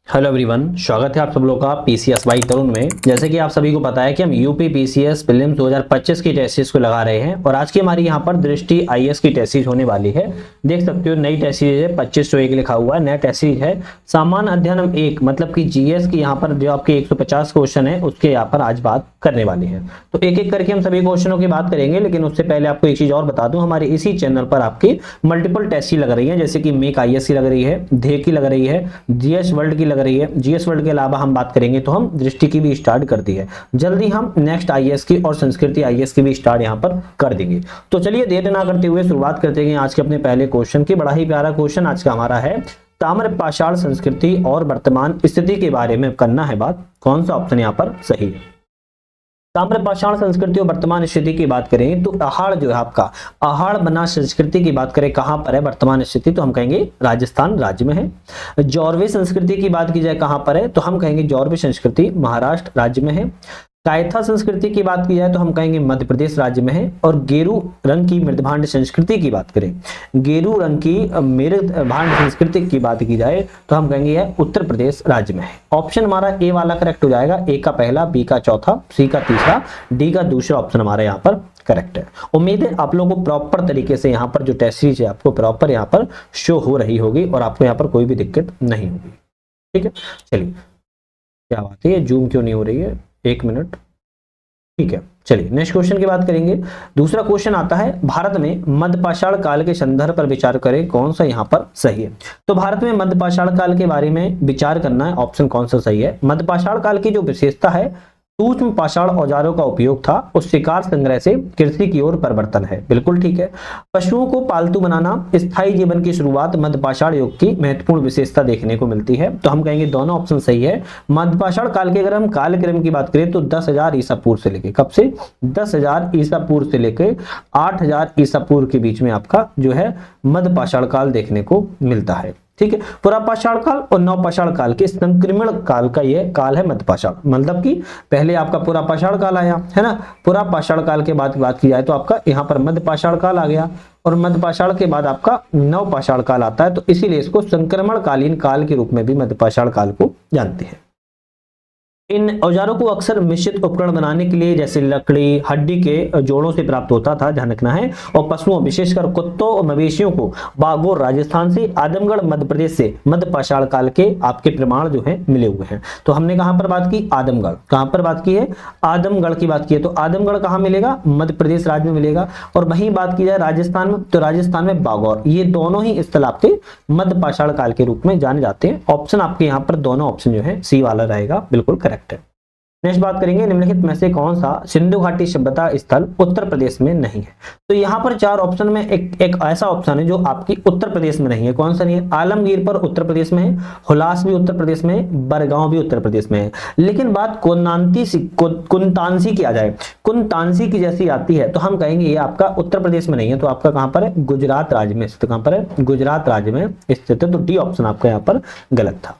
Hello everyone, स्वागत है आप सब लोगों का पीसीएस बाई तरुण में। जैसे कि आप सभी को पता है कि हम यूपी पीसीएस प्रीलिम्स 2025 की टेस्टिस को लगा रहे हैं और आज की हमारी यहाँ पर दृष्टि आईएएस की टेस्टिस होने वाली है। देख सकते हो नई टेस्टिस है, 2501 लिखा हुआ है, नया टेस्टिस है। सामान्य अध्ययन 1 मतलब कि जीएस की यहाँ पर जो आपके 150 क्वेश्चन है उसके यहाँ पर आज बात करने वाली है। तो एक एक करके हम सभी क्वेश्चनों की बात करेंगे, लेकिन उससे पहले आपको एक चीज और बता दूं, हमारे इसी चैनल पर आपकी मल्टीपल टेस्ट लग रही है, जैसे कि मेक आईएएस की लग रही है, ध्येय की लग रही है, जीएस वर्ल्ड की लग रही है। जीएस वर्ल्ड के अलावा हम बात करेंगे तो हम दृष्टि की भी स्टार्ट कर दी है। जल्दी हम नेक्स्ट आईएएस की और संस्कृति आईएएस की भी स्टार्ट यहाँ पर कर देंगे। तो चलिए देर ना करते हुए शुरुआत करते हैं आज के अपने पहले क्वेश्चन की। बड़ा ही प्यारा क्वेश्चन आज का हमारा है, ताम्र पाषाण संस्कृति और वर्तमान स्थिति के बारे में करना है बात। कौन सा ऑप्शन यहाँ पर सही है? ताम्र पाषाण संस्कृति और वर्तमान स्थिति की बात करें तो अहाड़ जो है आपका अहाड़ बना संस्कृति की बात करें कहां पर है वर्तमान स्थिति, तो हम कहेंगे राजस्थान राज्य में है। जौरवे संस्कृति की बात की जाए कहां पर है, तो हम कहेंगे जौरवे संस्कृति महाराष्ट्र राज्य में है। कायथा संस्कृति की बात की जाए तो हम कहेंगे मध्य प्रदेश राज्य में है। और गेरू रंग की मृदभांड संस्कृति की बात करें, गेरू रंग की मृदभांड संस्कृति की बात की जाए तो हम कहेंगे यह उत्तर प्रदेश राज्य में है। ऑप्शन हमारा ए वाला करेक्ट हो जाएगा, ए का पहला, बी का चौथा, सी का तीसरा, डी का दूसरा ऑप्शन हमारा यहाँ पर करेक्ट है। उम्मीद है आप लोगों को प्रॉपर तरीके से यहाँ पर जो टेस्ट सीरीज है आपको प्रॉपर यहाँ पर शो हो रही होगी और आपको यहाँ पर कोई भी दिक्कत नहीं होगी। ठीक है, चलिए क्या बात है, जूम क्यों नहीं हो रही है, एक मिनट। ठीक है, चलिए नेक्स्ट क्वेश्चन की बात करेंगे। दूसरा क्वेश्चन आता है, भारत में मध्यपाषाण काल के संदर्भ पर विचार करें, कौन सा यहाँ पर सही है? तो भारत में मध्यपाषाण काल के बारे में विचार करना है, ऑप्शन कौन सा सही है? मध्यपाषाण काल की जो विशेषता है, सूक्ष्म पाषाण औजारों का उपयोग था, उस शिकार संग्रह से कृषि की ओर परिवर्तन है, बिल्कुल ठीक है। पशुओं को पालतू बनाना, स्थायी जीवन की शुरुआत मध्यपाषाण युग की महत्वपूर्ण विशेषता देखने को मिलती है, तो हम कहेंगे दोनों ऑप्शन सही है। मध्यपाषाण काल के अगर हम कालक्रम की बात करें तो 10,000 ईसा पूर्व से लेके कब से 10,000 ईसा पूर्व से लेके 8,000 ईसा पूर्व के बीच में आपका जो है मध्यपाषाण काल देखने को मिलता है। ठीक है, पुरापाषाण काल और नवपाषाण काल के संक्रमण काल का यह काल है मध्यपाषाण, मतलब कि पहले आपका पुरापाषाण काल आया है ना, पुरापाषाण काल के बाद बात की जाए तो आपका यहाँ पर मध्यपाषाण काल आ गया और मध्यपाषाण के बाद आपका नवपाषाण काल आता है, तो इसीलिए इसको संक्रमणकालीन काल के रूप में भी मध्यपाषाण काल को जानते हैं। इन औजारों को अक्सर मिश्रित उपकरण बनाने के लिए जैसे लकड़ी, हड्डी के जोड़ों से प्राप्त होता था, ध्यान रखना है। और पशुओं विशेषकर कुत्तों और मवेशियों को बागोर राजस्थान से, आदमगढ़ मध्य प्रदेश से मध्यपाषाण काल के आपके प्रमाण जो है मिले हुए हैं। तो हमने कहां पर बात की? आदमगढ़। कहां पर बात की है? आदमगढ़ की बात की है। तो आदमगढ़ कहां मिलेगा? मध्य प्रदेश राज्य में मिलेगा। और वहीं बात की जाए राजस्थान में, तो राजस्थान में बागौर। ये दोनों ही स्थल आपके मध्यपाषाण काल के रूप में जाने जाते हैं। ऑप्शन आपके यहाँ पर दोनों ऑप्शन जो है सी वाला रहेगा, बिल्कुल करेक्ट है। नेक्स्ट बात करेंगे, निम्नलिखित में से कौन सा सिंधु घाटी सभ्यता स्थल उत्तर प्रदेश में नहीं है? तो यहाँ पर चार ऑप्शन में एक ऐसा ऑप्शन है जो आपकी उत्तर प्रदेश में नहीं है। कौन सा नहीं है? आलमगीर पर उत्तर प्रदेश में है, हुलास भी उत्तर प्रदेश में है, बरगांव भी उत्तर प्रदेश में है। लेकिन बात कुंतांसी की आ जाए, कुंतांसी की जैसी आती है तो हम कहेंगे ये आपका उत्तर प्रदेश में नहीं है, तो आपका कहां पर है? गुजरात राज्य में स्थित। कहां पर है? गुजरात राज्य में स्थित है। तो डी ऑप्शन आपका यहाँ पर गलत था।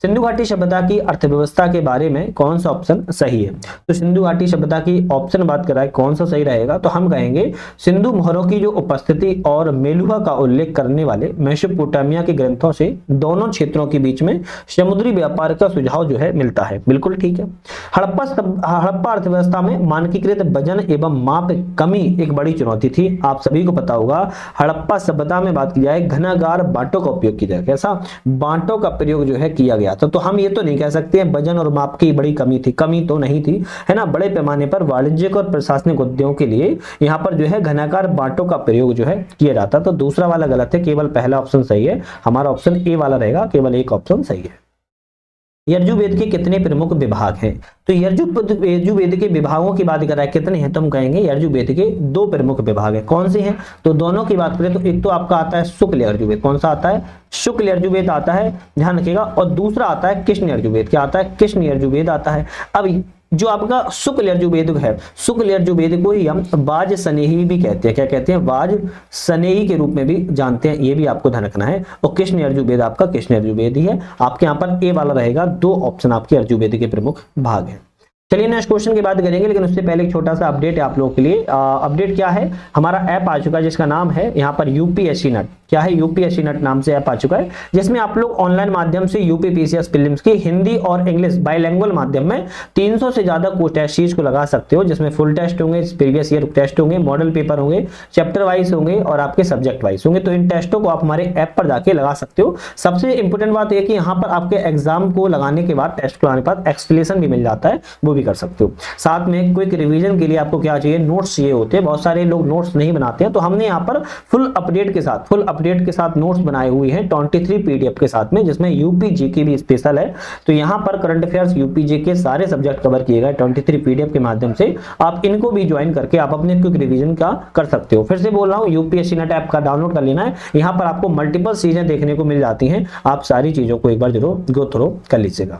सिंधु घाटी सभ्यता की अर्थव्यवस्था के बारे में कौन सा ऑप्शन सही है? तो सिंधु घाटी सभ्यता की ऑप्शन बात कर रहा है कौन सा सही रहेगा, तो हम कहेंगे सिंधु मोहरों की जो उपस्थिति और मेलुहा का उल्लेख करने वाले मेसोपोटामिया के ग्रंथों से दोनों क्षेत्रों के बीच में समुद्री व्यापार का सुझाव जो है मिलता है, बिल्कुल ठीक है। हड़प्पा अर्थव्यवस्था में मानकीकृत वजन एवं माप कमी एक बड़ी चुनौती थी। आप सभी को पता होगा हड़प्पा सभ्यता में बात की जाए घनागार बांटों का उपयोग किया जाए। कैसा? बांटों का प्रयोग जो है किया गया। तो हम ये तो नहीं कह सकते हैं वजन और माप की बड़ी कमी थी, कमी तो नहीं थी, है ना। बड़े पैमाने पर वाणिज्यिक और प्रशासनिक उद्योगों के लिए यहाँ पर जो है घनाकार बांटों का प्रयोग जो है किया जाता। तो दूसरा वाला गलत है, केवल पहला ऑप्शन सही है। हमारा ऑप्शन ए वाला रहेगा, केवल एक ऑप्शन सही है। यजुर्वेद के कितने प्रमुख विभाग हैं? तो यजुर्वेद के विभागों की बात करें कितने हैं, तो हम कहेंगे यजुर्वेद के 2 प्रमुख विभाग हैं। कौन से हैं? तो दोनों की बात करें तो एक तो आपका आता है शुक्ल यजुर्वेद। कौन सा आता है? शुक्ल यजुर्वेद आता है, ध्यान रखिएगा। और दूसरा आता है कृष्ण यजुर्वेद। क्या आता है? कृष्ण यजुर्वेद आता है। अब जो आपका शुक्ल यजुर्वेद है, शुक्ल यजुर्वेद को ही हम वाज स्नेही भी कहते हैं। क्या कहते हैं? वाज स्नेही के रूप में भी जानते हैं, ये भी आपको ध्यान रखना है। और कृष्ण यजुर्वेद आपका कृष्ण यजुर्वेद ही है। आपके यहाँ पर ए वाला रहेगा, 2 ऑप्शन आपके यजुर्वेद के प्रमुख भाग हैं। चलिए नेक्स्ट क्वेश्चन की बात करेंगे, लेकिन उससे पहले एक छोटा सा अपडेट है आप लोगों के लिए। अपडेट क्या है? हमारा ऐप आ चुका है जिसका नाम है यहाँ पर यूपीएससी नट। क्या है, यूपीएससी नेट नाम से ऐप आ चुका है, जिसमें आप लोग ऑनलाइन माध्यम से यूपी पीसीएस प्रीलिम्स की हिंदी और इंग्लिश बाइलिंगुअल माध्यम में 300 से ज्यादा टेस्ट सीरीज को लगा सकते हो, जिसमें फुल टेस्ट होंगे, प्रीवियस ईयर टेस्ट होंगे, मॉडल पेपर होंगे, चैप्टर वाइज होंगे और आपके सब्जेक्ट वाइज होंगे। तो इन टेस्टों को आप हमारे ऐप पर जाके लगा सकते हो। सबसे इंपॉर्टेंट बात यह कि यहाँ पर आपके एग्जाम को लगाने के बाद, टेस्ट को लगाने के बाद एक्सप्लेनेशन भी मिल जाता है, वो भी कर सकते हो। साथ में क्विक रिवीजन के लिए आपको क्या चाहिए, नोट्स चाहिए होते हैं। बहुत सारे लोग नोट्स नहीं बनाते हैं, तो हमने यहाँ पर फुल अपडेट के साथ नोट्स बनाए हुए हैं 23 पीडीएफ के साथ में, जिसमें यूपी जीके भी स्पेशल है। तो यहाँ पर करंट अफेयर्स, यूपी जीके सारे सब्जेक्ट कवर किए गए 23 पीडीएफ के माध्यम से। आप इनको भी ज्वाइन करके आप अपने क्विक रिवीजन का कर सकते हो। फिर से बोल रहा हूँ, यूपीएससी नेट ऐप का डाउनलोड कर लेना है। यहाँ पर आपको मल्टीपल चीजें देखने को मिल जाती हैं, आप सारी चीजों को एक बार जरूर गो थ्रू कर लीजिएगा।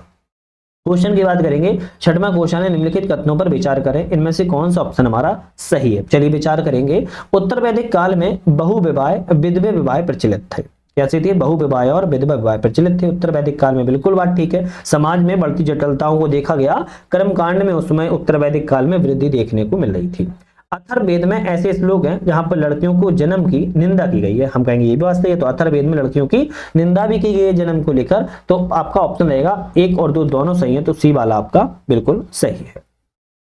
क्वेश्चन की बात करेंगे, छठवां क्वेश्चन है, निम्नलिखित कथनों पर विचार करें, इनमें से कौन सा ऑप्शन हमारा सही है। चलिए विचार करेंगे। उत्तर वैदिक काल में बहुविवाह विधवा विवाह प्रचलित थे। कैसे थे, बहुविवाह और विधवा विवाह प्रचलित थे उत्तर वैदिक काल में, बिल्कुल बात ठीक है। समाज में बढ़ती जटिलताओं को देखा गया, कर्मकांड में उस समय उत्तर वैदिक काल में वृद्धि देखने को मिल रही थी। अथर्ववेद में ऐसे श्लोक हैं जहां पर लड़कियों को जन्म की निंदा की गई है, हम कहेंगे ये भी बात सही है। तो अथर्ववेद में लड़कियों की निंदा भी की गई है जन्म को लेकर, तो आपका ऑप्शन रहेगा 1 और 2 दोनों सही है, तो सी वाला आपका बिल्कुल सही है।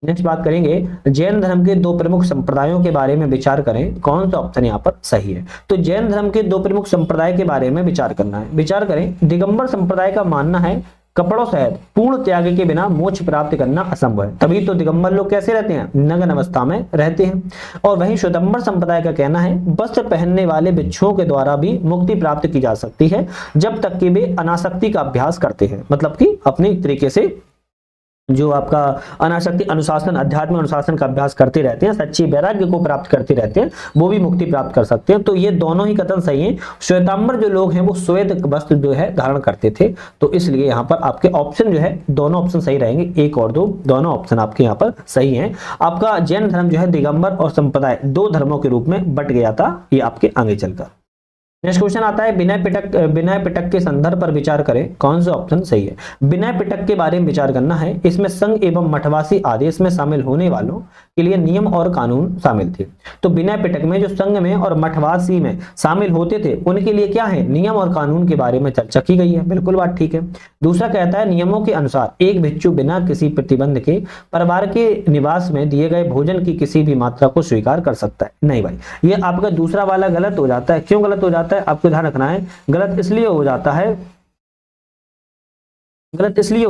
नेक्स्ट बात करेंगे, जैन धर्म के 2 प्रमुख संप्रदायों के बारे में विचार करें, कौन सा ऑप्शन यहाँ पर सही है। तो जैन धर्म के 2 प्रमुख संप्रदाय के बारे में विचार करना है। विचार करें, दिगंबर संप्रदाय का मानना है कपड़ों सहित पूर्ण त्याग के बिना मोक्ष प्राप्त करना असंभव है, तभी तो दिगंबर लोग कैसे रहते हैं, नग्न अवस्था में रहते हैं। और वहीं श्वेतांबर संप्रदाय का कहना है वस्त्र पहनने वाले भिक्षुओं के द्वारा भी मुक्ति प्राप्त की जा सकती है, जब तक कि वे अनासक्ति का अभ्यास करते हैं, मतलब कि अपने तरीके से जो आपका अनासक्ति, अनुशासन, अध्यात्म अनुशासन का अभ्यास करते रहते हैं, सच्ची वैराग्य को प्राप्त करते रहते हैं, वो भी मुक्ति प्राप्त कर सकते हैं। तो ये दोनों ही कथन सही हैं। श्वेतांबर जो लोग हैं वो श्वेत वस्त्र जो है धारण करते थे, तो इसलिए यहाँ पर आपके ऑप्शन जो है दोनों ऑप्शन सही रहेंगे, 1 और 2 दोनों ऑप्शन आपके यहाँ पर सही हैं। आपका जैन धर्म जो है दिगंबर और संप्रदाय 2 धर्मों के रूप में बट गया था, ये आपके आगे चलकर। नेक्स्ट क्वेश्चन आता है, विनय पिटक के संदर्भ पर विचार करें, कौन सा ऑप्शन सही है। विनय पिटक के बारे में विचार करना है, इसमें संघ एवं मठवासी आदेश में शामिल होने वालों के लिए नियम और कानून शामिल थे। तो विनय पिटक में जो संघ में और मठवासी में शामिल होते थे उनके लिए क्या है, नियम और कानून के बारे में चर्चा की गई है, बिल्कुल बात ठीक है। दूसरा कहता है, नियमों के अनुसार एक भिक्षु बिना किसी प्रतिबंध के परिवार के निवास में दिए गए भोजन की किसी भी मात्रा को स्वीकार कर सकता है। नहीं भाई, ये आपका दूसरा वाला गलत हो जाता है। क्यों गलत हो जाता है, आपको ध्यान रखना है। गलत इसलिए हो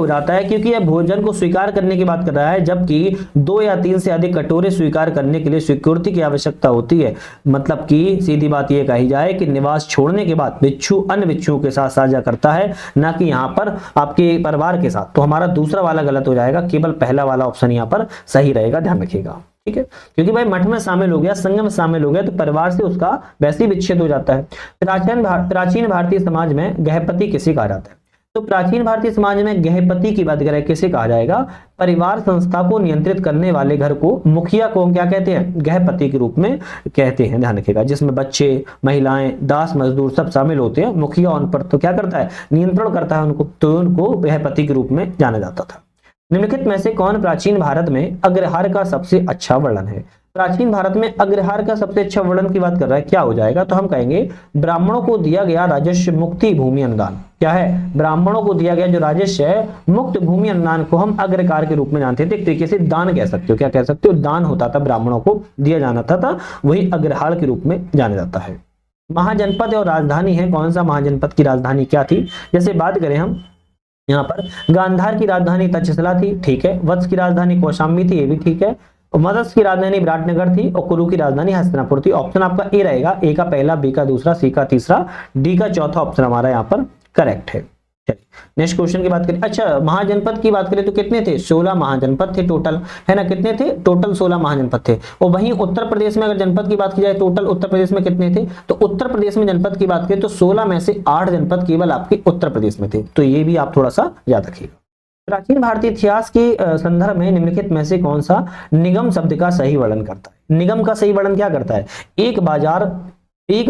जाता है क्योंकि यह भोजन को स्वीकार करने की बात कर रहा है, जबकि 2 या 3 से अधिक कटोरे स्वीकार करने के लिए स्वीकृति की आवश्यकता होती है। मतलब कि सीधी बात यह कही जाए कि निवास छोड़ने के बाद भिक्षु अन्य भिक्षुओं के साथ साझा करता है, ना कि यहाँ पर आपके परिवार के साथ। तो हमारा दूसरा वाला गलत हो जाएगा, केवल पहला वाला ऑप्शन यहाँ पर सही रहेगा, ध्यान रखिएगा, ठीक है। क्योंकि भाई मठ में शामिल हो गया, संघ में शामिल हो गया, तो परिवार से उसका वैसे ही विच्छेद हो जाता है। प्राचीन भारतीय समाज में गृहपति किसे कहा जाता है। तो प्राचीन भारतीय समाज में गृहपति की बात करें किसे कहा जाएगा, परिवार संस्था को नियंत्रित करने वाले घर को मुखिया को क्या कहते हैं, गृहपति के रूप में कहते हैं, ध्यान रखिएगा। जिसमें बच्चे, महिलाएं, दास मजदूर सब शामिल होते हैं। मुखिया उन पर तो क्या करता है, नियंत्रण करता है उनको, तो उनको गृहपति के रूप में जाना जाता था। निम्नलिखित में से कौन प्राचीन भारत में अग्रहार का सबसे अच्छा वर्णन है। प्राचीन भारत में अग्रहार का सबसे अच्छा वर्णन की बात कर रहा है, क्या हो जाएगा, तो हम कहेंगे ब्राह्मणों को दिया गया राजस्व मुक्ति भूमि अनुदान। क्या है, ब्राह्मणों को दिया गया जो राजस्व है मुक्त भूमि अनुदान को हम अग्रहार के रूप में जानते थे। एक तरीके से दान कह सकते हो, क्या कह सकते हो, दान होता था, ब्राह्मणों को दिया जाना था, वही अग्रहार के रूप में जाना जाता है। महाजनपद और राजधानी है, कौन सा महाजनपद की राजधानी क्या थी। जैसे बात करें हम यहाँ पर, गांधार की राजधानी तक्षशिला थी, ठीक है। वत्स की राजधानी कौशाम्बी थी, ये भी ठीक है। और मगध की राजधानी विराटनगर थी, और कुरु की राजधानी हस्तिनापुर थी। ऑप्शन आपका ए रहेगा, ए का पहला, बी का दूसरा, सी का तीसरा, डी का चौथा ऑप्शन हमारा यहाँ पर करेक्ट है। चलिए नेक्स्ट क्वेश्चन की बात करें। अच्छा, महाजनपद की बात करें तो कितने थे, 16 महाजनपद थे टोटल, है ना। कितने थे टोटल, 16 महाजनपद थे। और वहीं उत्तर प्रदेश में अगर जनपद की बात की जाए, टोटल उत्तर प्रदेश में कितने थे, तो उत्तर प्रदेश में जनपद की बात करें तो 16 में से 8 जनपद केवल आपके उत्तर प्रदेश में थे। तो ये भी आप थोड़ा सा याद रखिएगा। प्राचीन भारतीय इतिहास के संदर्भ में निम्नलिखित में से कौन सा निगम शब्द का सही वर्णन करता है। निगम का सही वर्णन क्या करता है, एक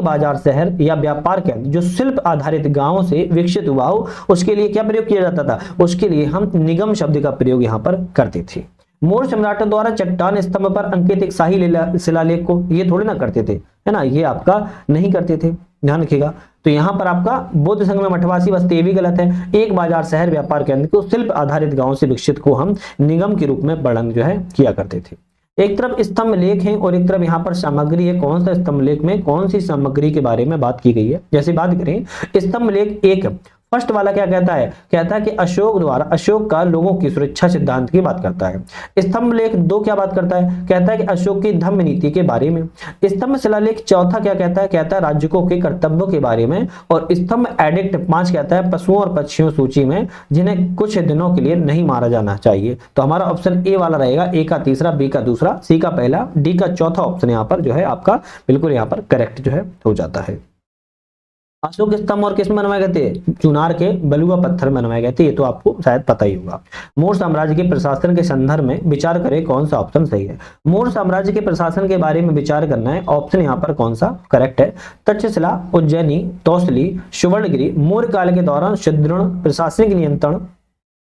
बाजार शहर या व्यापार केंद्र जो शिल्प आधारित गांवों से विकसित हुआ हो, उसके लिए क्या प्रयोग किया जाता था, उसके लिए हम निगम शब्द का प्रयोग यहाँ पर करते थे। मौर्य सम्राटों द्वारा चट्टान स्तंभ पर अंकित एक शाही शिलालेख को ये थोड़ी ना करते थे, है ना, ये आपका नहीं करते थे, ध्यान रखिएगा। तो यहाँ पर आपका बौद्ध संघ में मठवासी बस्ती, ये भी गलत है। एक बाजार शहर व्यापार केंद्र को शिल्प आधारित गांव से विकसित को हम निगम के रूप में वर्णन जो है किया करते थे। एक तरफ स्तंभ लेख है और एक तरफ यहाँ पर सामग्री है। कौन सा स्तंभ लेख में कौन सी सामग्री के बारे में बात की गई है? जैसे बात करें स्तंभ लेख एक, फर्स्ट वाला क्या कहता है? कहता है कि अशोक द्वारा, अशोक का लोगों की सुरक्षा सिद्धांत की बात करता है। स्तंभ लेख दो क्या बात करता है? कहता है कि अशोक की धम्म नीति के बारे में। स्तंभ शिलालेख चौथा क्या कहता है? कहता है राज्यों के कर्तव्यों के बारे में। और स्तंभ एडिक्ट पांच कहता है पशुओं और पक्षियों सूची में जिन्हें कुछ दिनों के लिए नहीं मारा जाना चाहिए। तो हमारा ऑप्शन ए वाला रहेगा, ए का तीसरा, बी का दूसरा, सी का पहला, डी का चौथा ऑप्शन यहाँ पर जो है आपका बिल्कुल यहाँ पर करेक्ट जो है हो जाता है। अशोक स्तंभ और किस में बनवाए गए थे? चुनार के बलुआ पत्थर में बनवाए गए थे, ये तो आपको शायद पता ही होगा। मौर्य साम्राज्य के प्रशासन के संदर्भ में विचार करें, कौन सा ऑप्शन सही है? मौर्य साम्राज्य के प्रशासन के बारे में विचार करना है, ऑप्शन यहाँ पर कौन सा करेक्ट है? तक्षशिला, उज्जैनी, तौसली, सुवर्णगिरी मौर्य काल के दौरान सुदृढ़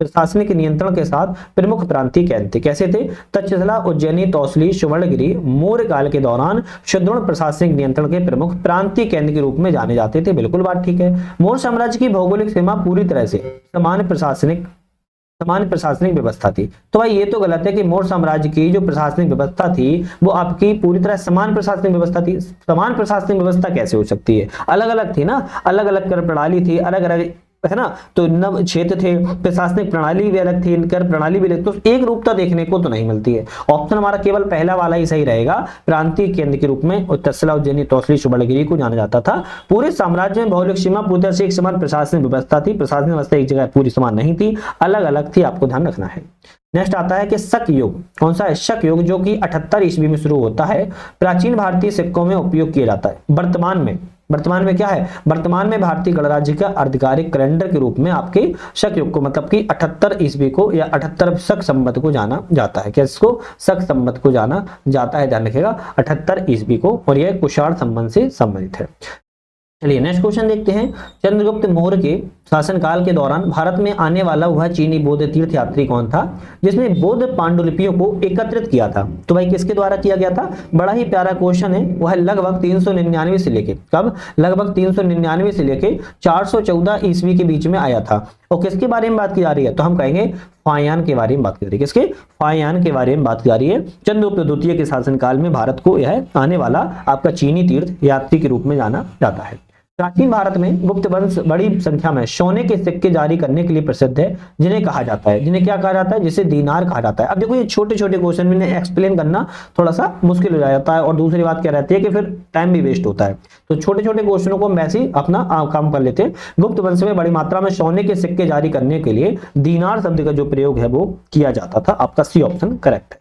प्रशासनिक नियंत्रण के साथ प्रमुख प्रांतीय केंद्र थे। कैसे थे? तक्षशिला, उज्जैनी, तौसली, सुवर्णगिरी मौर्य काल के दौरान सुदृढ़ प्रशासनिक नियंत्रण के प्रमुख प्रांतीय केंद्र के रूप में जाने जाते थे। बिल्कुल बात ठीक है। मौर्य साम्राज्य की भौगोलिक सीमा पूरी तरह से सामान्य प्रशासनिक व्यवस्था थी। तो भाई ये तो गलत है कि मौर्य साम्राज्य की जो प्रशासनिक व्यवस्था थी वो आपकी पूरी तरह समान प्रशासनिक व्यवस्था थी। समान प्रशासनिक व्यवस्था कैसे हो सकती है? अलग अलग थी ना, अलग अलग कर प्रणाली थी, अलग अलग, है ना, तो नव क्षेत्र थे, प्रशासनिक प्रणाली भी अलग थी, कर प्रणाली भी अलग, तो एक रूपता देखने को तो नहीं मिलती है। ऑप्शन हमारा केवल पहला वाला ही सही रहेगा, प्रांतीय केंद्र के रूप में तक्षशिला, उज्जैनी, तौसली, सुवर्णगिरी को जाना जाता था। पूरे साम्राज्य में भौगोलिक सीमा पूरी तरह से एक समान प्रशासनिक व्यवस्था थी। प्रशासनिक व्यवस्था एक जगह पूरी समान नहीं थी, अलग अलग थी, आपको ध्यान रखना है। नेक्स्ट आता है कि शक युग, कौन सा है? शक युग, जो कि 78 ईस्वी में शुरू होता है, प्राचीन भारतीय सिक्कों में उपयोग किया जाता है। वर्तमान में क्या है? वर्तमान में भारतीय गणराज्य का आधिकारिक कैलेंडर के रूप में आपके शक युग को, मतलब कि 78 ईस्वी को या 78 शक संवत को जाना जाता है। क्या इसको? शक संवत को जाना जाता है, ध्यान रखिएगा, 78 ईस्वी को, और यह कुषाण संबंध से संबंधित है। चलिए नेक्स्ट क्वेश्चन देखते हैं। चंद्रगुप्त मौर्य के शासनकाल के दौरान भारत में आने वाला वह चीनी बौद्ध तीर्थ यात्री कौन था जिसने बौद्ध पांडुलिपियों को एकत्रित किया था? तो भाई किसके द्वारा किया गया था? बड़ा ही प्यारा क्वेश्चन है। वह लगभग 399 से लेके, कब? लगभग 399 से लेके 414 ईस्वी के बीच में आया था। और किसके बारे में बात की जा रही है? तो हम कहेंगे फाहियान के बारे में बात की जा रही है। किसके? फाहियान के बारे में बात की जा रही है। चंद्रगुप्त द्वितीय के शासनकाल में भारत को यह आने वाला आपका चीनी तीर्थ यात्री के रूप में जाना जाता है। प्राचीन भारत में गुप्त वंश बड़ी संख्या में सोने के सिक्के जारी करने के लिए प्रसिद्ध है, जिन्हें कहा जाता है, जिन्हें क्या कहा जाता है? जिसे दीनार कहा जाता है। अब देखो ये छोटे छोटे क्वेश्चन में एक्सप्लेन करना थोड़ा सा मुश्किल हो जाता है, और दूसरी बात क्या रहती है कि फिर टाइम भी वेस्ट होता है। तो छोटे छोटे क्वेश्चनों को हम वैसे ही अपना काम कर लेते हैं। गुप्त वंश में बड़ी मात्रा में सोने के सिक्के जारी करने के लिए दीनार शब्द का जो प्रयोग है वो किया जाता था। आपका सी ऑप्शन करेक्ट है।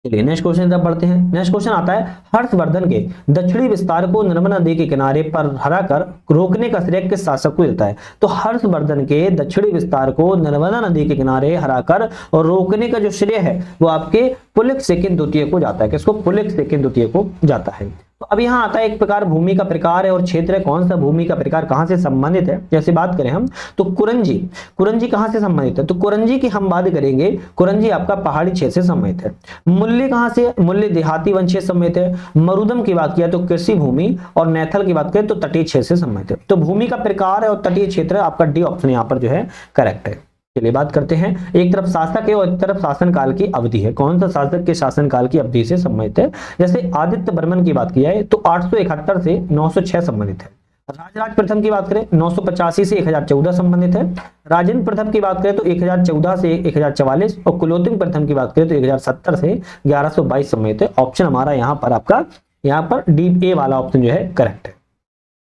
चलिए नेक्स्ट क्वेश्चन तब बढ़ते हैं। नेक्स्ट क्वेश्चन आता है, हर्षवर्धन के दक्षिणी विस्तार को नर्मदा नदी के किनारे पर हराकर रोकने का श्रेय किस शासक को देता है? तो हर्षवर्धन के दक्षिणी विस्तार को नर्मदा नदी के किनारे हराकर और रोकने का जो श्रेय है वो आपके पुलक सेकंड द्वितीय को जाता है। किसको? पुलक सेकंड द्वितीय को जाता है। तो अब यहाँ आता है एक प्रकार भूमि का प्रकार है और क्षेत्र है। कौन सा भूमि का प्रकार कहां से संबंधित है? जैसे बात करें हम तो कुरंजी कहां से संबंधित है? तो कुरंजी की हम बात करेंगे, कुरंजी आपका पहाड़ी क्षेत्र से संबंधित है। मूल्य कहां से? मूल्य देहाती वन क्षेत्र संबंधित है। मरुदम की बात किया तो कृषि भूमि, और नैथल की बात करें तो तटीय क्षेत्र से संबंधित है। तो भूमि का प्रकार है और तटीय क्षेत्र, आपका डी ऑप्शन यहाँ पर जो है करेक्ट है। चलिए बात करते हैं, एक तरफ शासक है और एक तरफ शासनकाल की अवधि है। कौन सा शासक के शासनकाल की अवधि से संबंधित है? जैसे आदित्य वर्मन की बात की जाए तो 871 से 906 संबंधित है। राजराज प्रथम की बात करें 985 से 1014 संबंधित है। राजेंद्र प्रथम की बात करें तो 1014 से 1044, और कुलोत्तुंग प्रथम की बात करें तो 1070 से 1122 संबंधित है। ऑप्शन हमारा यहाँ पर आपका डी ए वाला ऑप्शन जो है करेक्ट है।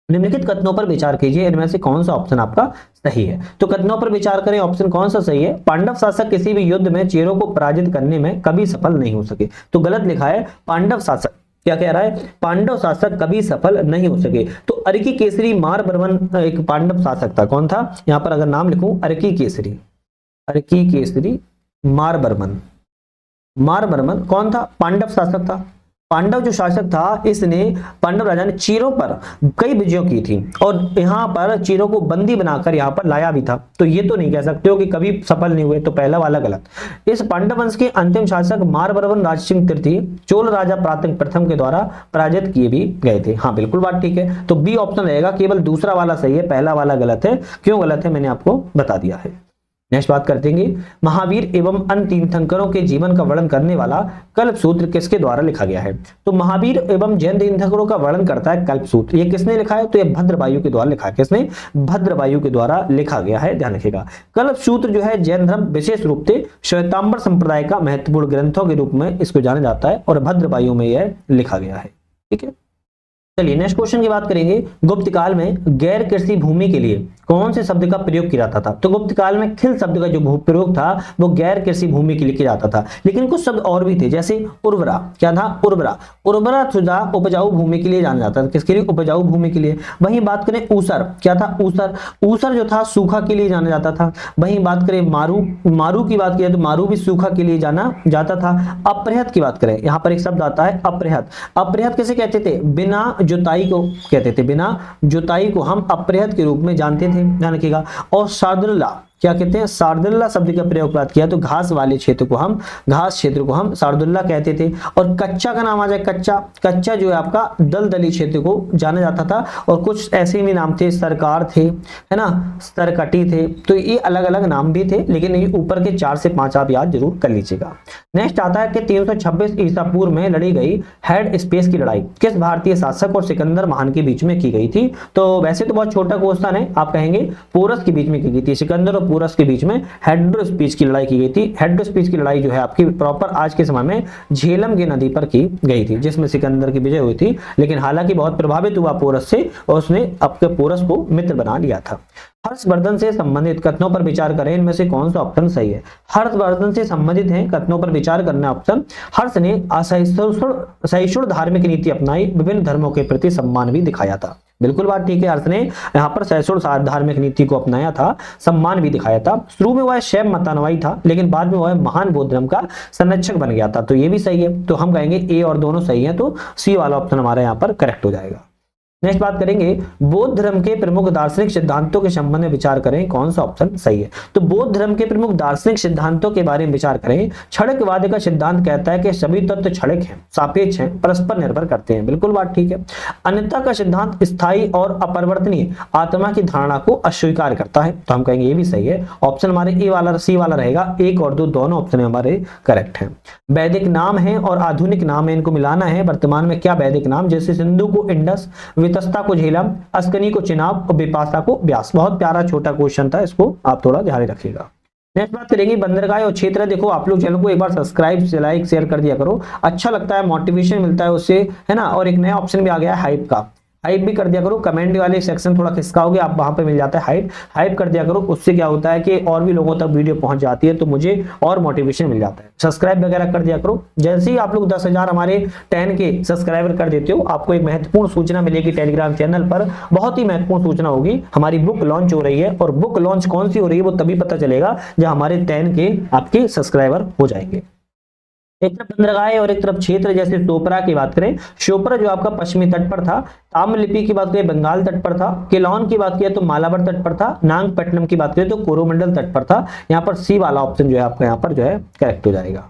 निम्नलिखित कथनों पर विचार कीजिए, इनमें से कौन सा ऑप्शन आपका सही है? तो कथनों पर विचार करें, ऑप्शन कौन सा सही है? पांडव शासक किसी भी युद्ध में चेरों को पराजित करने में कभी सफल नहीं हो सके। तो गलत लिखा है, पांडव शासक क्या कह रहा है? पांडव शासक कभी सफल नहीं हो सके। तो अर्की केसरी मारवर्मन एक पांडव शासक था। कौन था? यहाँ पर अगर नाम लिखूं, अर्की केसरी मारवर्मन कौन था? पांडव शासक था। पांडव जो शासक था, इसने पांडव राजा ने चीरों पर कई विजयों की थी और यहाँ पर चीरों को बंदी बनाकर यहाँ पर लाया भी था। तो ये तो नहीं कह सकते हो कि कभी सफल नहीं हुए, तो पहला वाला गलत। इस पांडव वंश के अंतिम शासक मारवारवन राजसिंह तृतीय चोल राजा प्रातंग प्रथम के द्वारा पराजित किए भी गए थे। हाँ बिल्कुल बात ठीक है, तो बी ऑप्शन रहेगा, केवल दूसरा वाला सही है, पहला वाला गलत है। क्यों गलत है मैंने आपको बता दिया है। नेक्स्ट बात करते हैं, महावीर एवं अन्य तीर्थंकरों के जीवन का वर्णन करने वाला कल्पसूत्र किसके द्वारा लिखा गया है? तो महावीर एवं जैन तीर्थंकरों का वर्णन करता है कल्पसूत्र। ये किसने लिखा है? तो ये भद्रवायु के द्वारा लिखा है। किसने? भद्रवायु के द्वारा लिखा गया है, ध्यान रखिएगा। कल्पसूत्र जो है जैन धर्म विशेष रूप से श्वेतांबर संप्रदाय का महत्वपूर्ण ग्रंथों के रूप में इसको जाना जाता है और भद्रवायु में यह लिखा गया है। ठीक है, चलिए नेक्स्ट क्वेश्चन की बात करेंगे। गुप्त काल में गैर कृषि भूमि के लिए कौन से शब्द का प्रयोग किया जाता था? तो गुप्त काल में खिल शब्द का जो प्रयोग था वो गैर कृषि भूमि के लिए किया जाता था, लेकिन कुछ शब्द और भी थे, जैसे उर्वरा। क्या था? उर्वरा। उर्वरा सुधा उपजाऊ भूमि के लिए जाना जाता था। किसके लिए? उपजाऊ भूमि के लिए। वहीं बात करें ऊसर, क्या था? ऊसर। ऊसर जो था सूखा के लिए जाना जाता था। वहीं बात करें मारू, मारू की बात की तो मारू भी सूखा के लिए जाना जाता था। अप्रहत की बात करें, यहाँ पर एक शब्द आता है अप्रहत। अप्रहत किसे कहते थे? बिना जुताई को कहते थे। बिना जुताई को हम अप्रहत के रूप में जानते थे, ध्यान रखिएगा। और शार्दुल्ला क्या कहते हैं? शार्दुल्ला शब्द का प्रयोग बात किया तो घास वाले क्षेत्र को हम, घास क्षेत्र को हम शार्दुल्ला कहते थे। और कच्चा का नाम आ जाए कच्चा। कच्चा जो है आपका दलदली क्षेत्र को जाना जाता था। और कुछ ऐसे भी नाम थे, सरकार थे, है ना, सरकटी थे। तो ये अलग अलग नाम भी थे, लेकिन ये ऊपर के 4 से 5 आप याद जरूर कर लीजिएगा। नेक्स्ट आता है कि 326 ईसा पूर्व में लड़ी गई हेड स्पेस की लड़ाई किस भारतीय शासक और सिकंदर महान के बीच में की गई थी? तो वैसे तो बहुत छोटा क्वेश्चन है, आप कहेंगे पोरस के बीच में की गई थी। सिकंदर और पोरस के बीच में हेड्रोस्पीच की लड़ाई की गई थी। हेड्रोस्पीच की लड़ाई जो है आपकी प्रॉपर आज के समय में झेलम की नदी पर की गई थी, जिसमें सिकंदर की विजय हुई थी। लेकिन हालांकि बहुत प्रभावित हुआ पोरस से और उसने अपने पोरस को मित्र बना लिया था। हर्षवर्धन से संबंधित कथनों पर विचार करें, इनमें से कौन सा ऑप्शन सही है? हर्षवर्धन से संबंधित है कथनों पर विचार करना ऑप्शन। हर्ष ने असहिष्णु धार्मिक नीति अपनाई, विभिन्न धर्मों के प्रति सम्मान भी दिखाया था। बिल्कुल बात ठीक है, हर्ष ने यहाँ पर सहिष्णु धार्मिक नीति को अपनाया था, सम्मान भी दिखाया था। शुरू में वह शैव मतानुयायी था, लेकिन बाद में वह महान बौद्ध धर्म का संरक्षक बन गया था। तो ये भी सही है, तो हम कहेंगे ए और दोनों सही है, तो सी वाला ऑप्शन हमारा यहाँ पर करेक्ट हो जाएगा। नेक्स्ट बात करेंगे, बौद्ध धर्म के प्रमुख दार्शनिक सिद्धांतों के संबंध में विचार करें, कौन सा ऑप्शन सही है? तो बौद्ध धर्म के प्रमुख दार्शनिक सिद्धांतों के बारे में विचार करें। क्षणिकवाद का सिद्धांत कहता है कि सभी तत्व क्षणिक हैं, सापेक्ष हैं, परस्पर निर्भर करते हैं। बिल्कुल बात ठीक है। अन्यथा का सिद्धांत स्थायी और अपरिवर्तनीय आत्मा की धारणा को अस्वीकार करता है। तो हम कहेंगे ये भी सही है, ऑप्शन हमारे ए वाला सी वाला रहेगा। 1 और 2 दोनों ऑप्शन हमारे करेक्ट हैं। वैदिक नाम है और आधुनिक नाम है, इनको मिलाना है। वर्तमान में क्या वैदिक नाम? जैसे सिंधु को इंडस, वितस्ता को झेलम, अस्कनी को चिनाब और विपाशा को व्यास। बहुत प्यारा छोटा क्वेश्चन था, इसको आप थोड़ा ध्यान रखिएगा। नेक्स्ट बात करेंगे बंदरगाह और क्षेत्र। देखो आप लोग चैनल को एक बार सब्सक्राइब, लाइक, शेयर कर दिया करो, अच्छा लगता है, मोटिवेशन मिलता है उससे, है ना। और एक नया ऑप्शन भी आ गया है हाइप का, हाइप भी कर दिया करो। कमेंट वाले सेक्शन थोड़ा खिसकाओगे आप, वहां पे मिल जाता है हाइप, हाइप कर दिया करो। उससे क्या होता है कि और भी लोगों तक वीडियो पहुंच जाती है, तो मुझे और मोटिवेशन मिल जाता है। सब्सक्राइब वगैरह कर दिया करो। जैसे ही आप लोग 10,000 हमारे 10 के सब्सक्राइबर कर देते हो, आपको एक महत्वपूर्ण सूचना मिलेगी टेलीग्राम चैनल पर। बहुत ही महत्वपूर्ण सूचना होगी, हमारी बुक लॉन्च हो रही है। और बुक लॉन्च कौन सी हो रही है वो तभी पता चलेगा जब हमारे 10 के आपके सब्सक्राइबर हो जाएंगे। एक तरफ बंदरगाह और एक तरफ क्षेत्र, जैसे शोपरा की बात करें, शोपरा जो आपका पश्चिमी तट पर था। ताम्रलिपि की बात करें बंगाल तट पर था। केलौन की बात करें तो मालाबार तट पर था। नागपट्टनम की बात करें तो कोरोमंडल तट पर था। यहाँ पर सी वाला ऑप्शन जो है आपका यहाँ पर जो है करेक्ट हो जाएगा।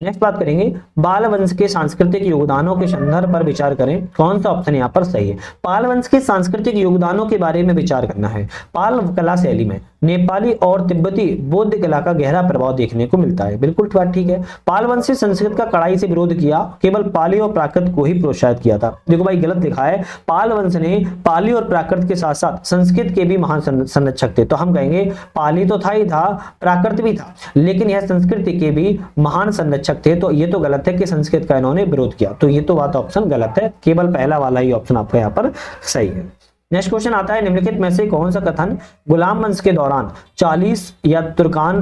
नेक्स्ट बात करेंगे पाल वंश के सांस्कृतिक योगदानों के संदर्भ पर विचार करें, कौन सा ऑप्शन यहाँ पर सही है? पाल वंश के सांस्कृतिक योगदानों के बारे में विचार करना है। पाल कला शैली में नेपाली और तिब्बती बौद्ध कला का गहरा प्रभाव देखने को मिलता है। बिल्कुल बात ठीक है। पाल वंश से संस्कृत का कड़ाई से विरोध किया, केवल पाली और प्राकृत को ही प्रोत्साहित किया था। देखो भाई गलत लिखा है, पाल वंश ने पाली और प्राकृत के साथ साथ संस्कृत के भी महान संरक्षक थे। तो हम कहेंगे पाली तो था ही था, प्राकृत भी था, लेकिन यह संस्कृत के भी महान संरक्षक थे। तो ये तो गलत है कि संस्कृत का इन्होंने विरोध किया, तो ये तो बात ऑप्शन गलत है, केवल पहला वाला ही ऑप्शन आपका यहाँ पर सही है। नेक्स्ट क्वेश्चन आता है, निम्नलिखित में से कौन सा कथन गुलाम वंश के दौरान 40 या तुर्कान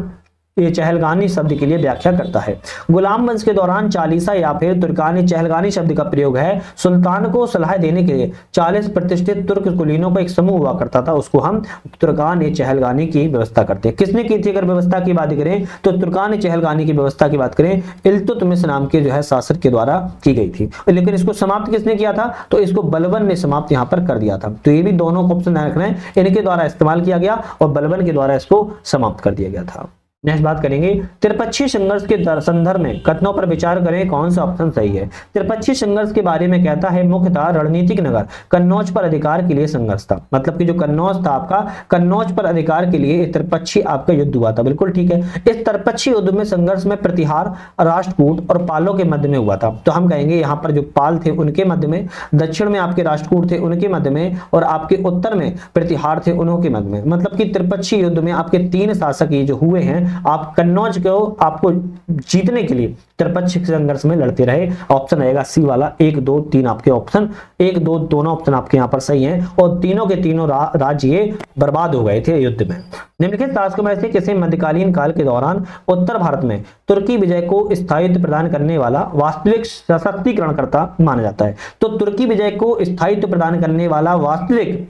ये चहलगानी शब्द के लिए व्याख्या करता है। गुलाम वंश के दौरान चालीसा या फिर तुर्कानी चहलगानी शब्द का प्रयोग है सुल्तान को सलाह देने के लिए 40 प्रतिष्ठित तुर्क कुलीनों का एक समूह हुआ करता था, उसको हम तुर्कान ए चहलगानी की व्यवस्था करते हैं। किसने की थी? अगर व्यवस्था की बात करें तो तुर्कान ए चहलगानी की व्यवस्था की बात करें इल्तुतमिश नाम के जो है शासक के द्वारा की गई थी। लेकिन इसको समाप्त किसने किया था? तो इसको बलबन ने समाप्त यहां पर कर दिया था। तो ये भी दोनों को ऑप्शन ध्यान रखना है, इनके द्वारा इस्तेमाल किया गया और बलबन के द्वारा इसको समाप्त कर दिया गया था। नेक्स्ट बात करेंगे त्रिपक्षीय संघर्ष के संदर्भ में कथनों पर विचार करें, कौन सा ऑप्शन सही है। त्रिपक्षीय संघर्ष के बारे में कहता है मुख्यतः रणनीतिक नगर कन्नौज पर अधिकार के लिए संघर्ष था। मतलब कि जो कन्नौज था आपका, कन्नौज पर अधिकार के लिए त्रिपक्षीय आपका युद्ध हुआ था। बिल्कुल ठीक है। इस त्रिपक्षीय युद्ध में संघर्ष में प्रतिहार राष्ट्रकूट और पालों के मध्य में हुआ था। तो हम कहेंगे यहाँ पर जो पाल थे उनके मध्य में, दक्षिण में आपके राष्ट्रकूट थे उनके मध्य में, और आपके उत्तर में प्रतिहार थे उन्हों के मध्य में। मतलब कि त्रिपक्षीय युद्ध में आपके 3 शासक ये जो हुए हैं, आप कन्नौज को आपको जीतने के लिए त्रिपक्षीय संघर्ष में लड़ते रहे। ऑप्शन आएगा सी वाला, 1 2 3 आपके ऑप्शन, 1 2 दोनों ऑप्शन आपके यहाँ पर सही हैं, और तीनों के तीनों राज्य ये बर्बाद हो गए थे युद्ध में। निम्नलिखित शासकों में से किसी मध्यकालीन काल के दौरान उत्तर भारत में तुर्की विजय को स्थायित्व प्रदान करने वाला वास्तविक सशक्तिकरणकर्ता माना जाता है? तो तुर्की विजय को स्थायित्व प्रदान करने वाला वास्तविक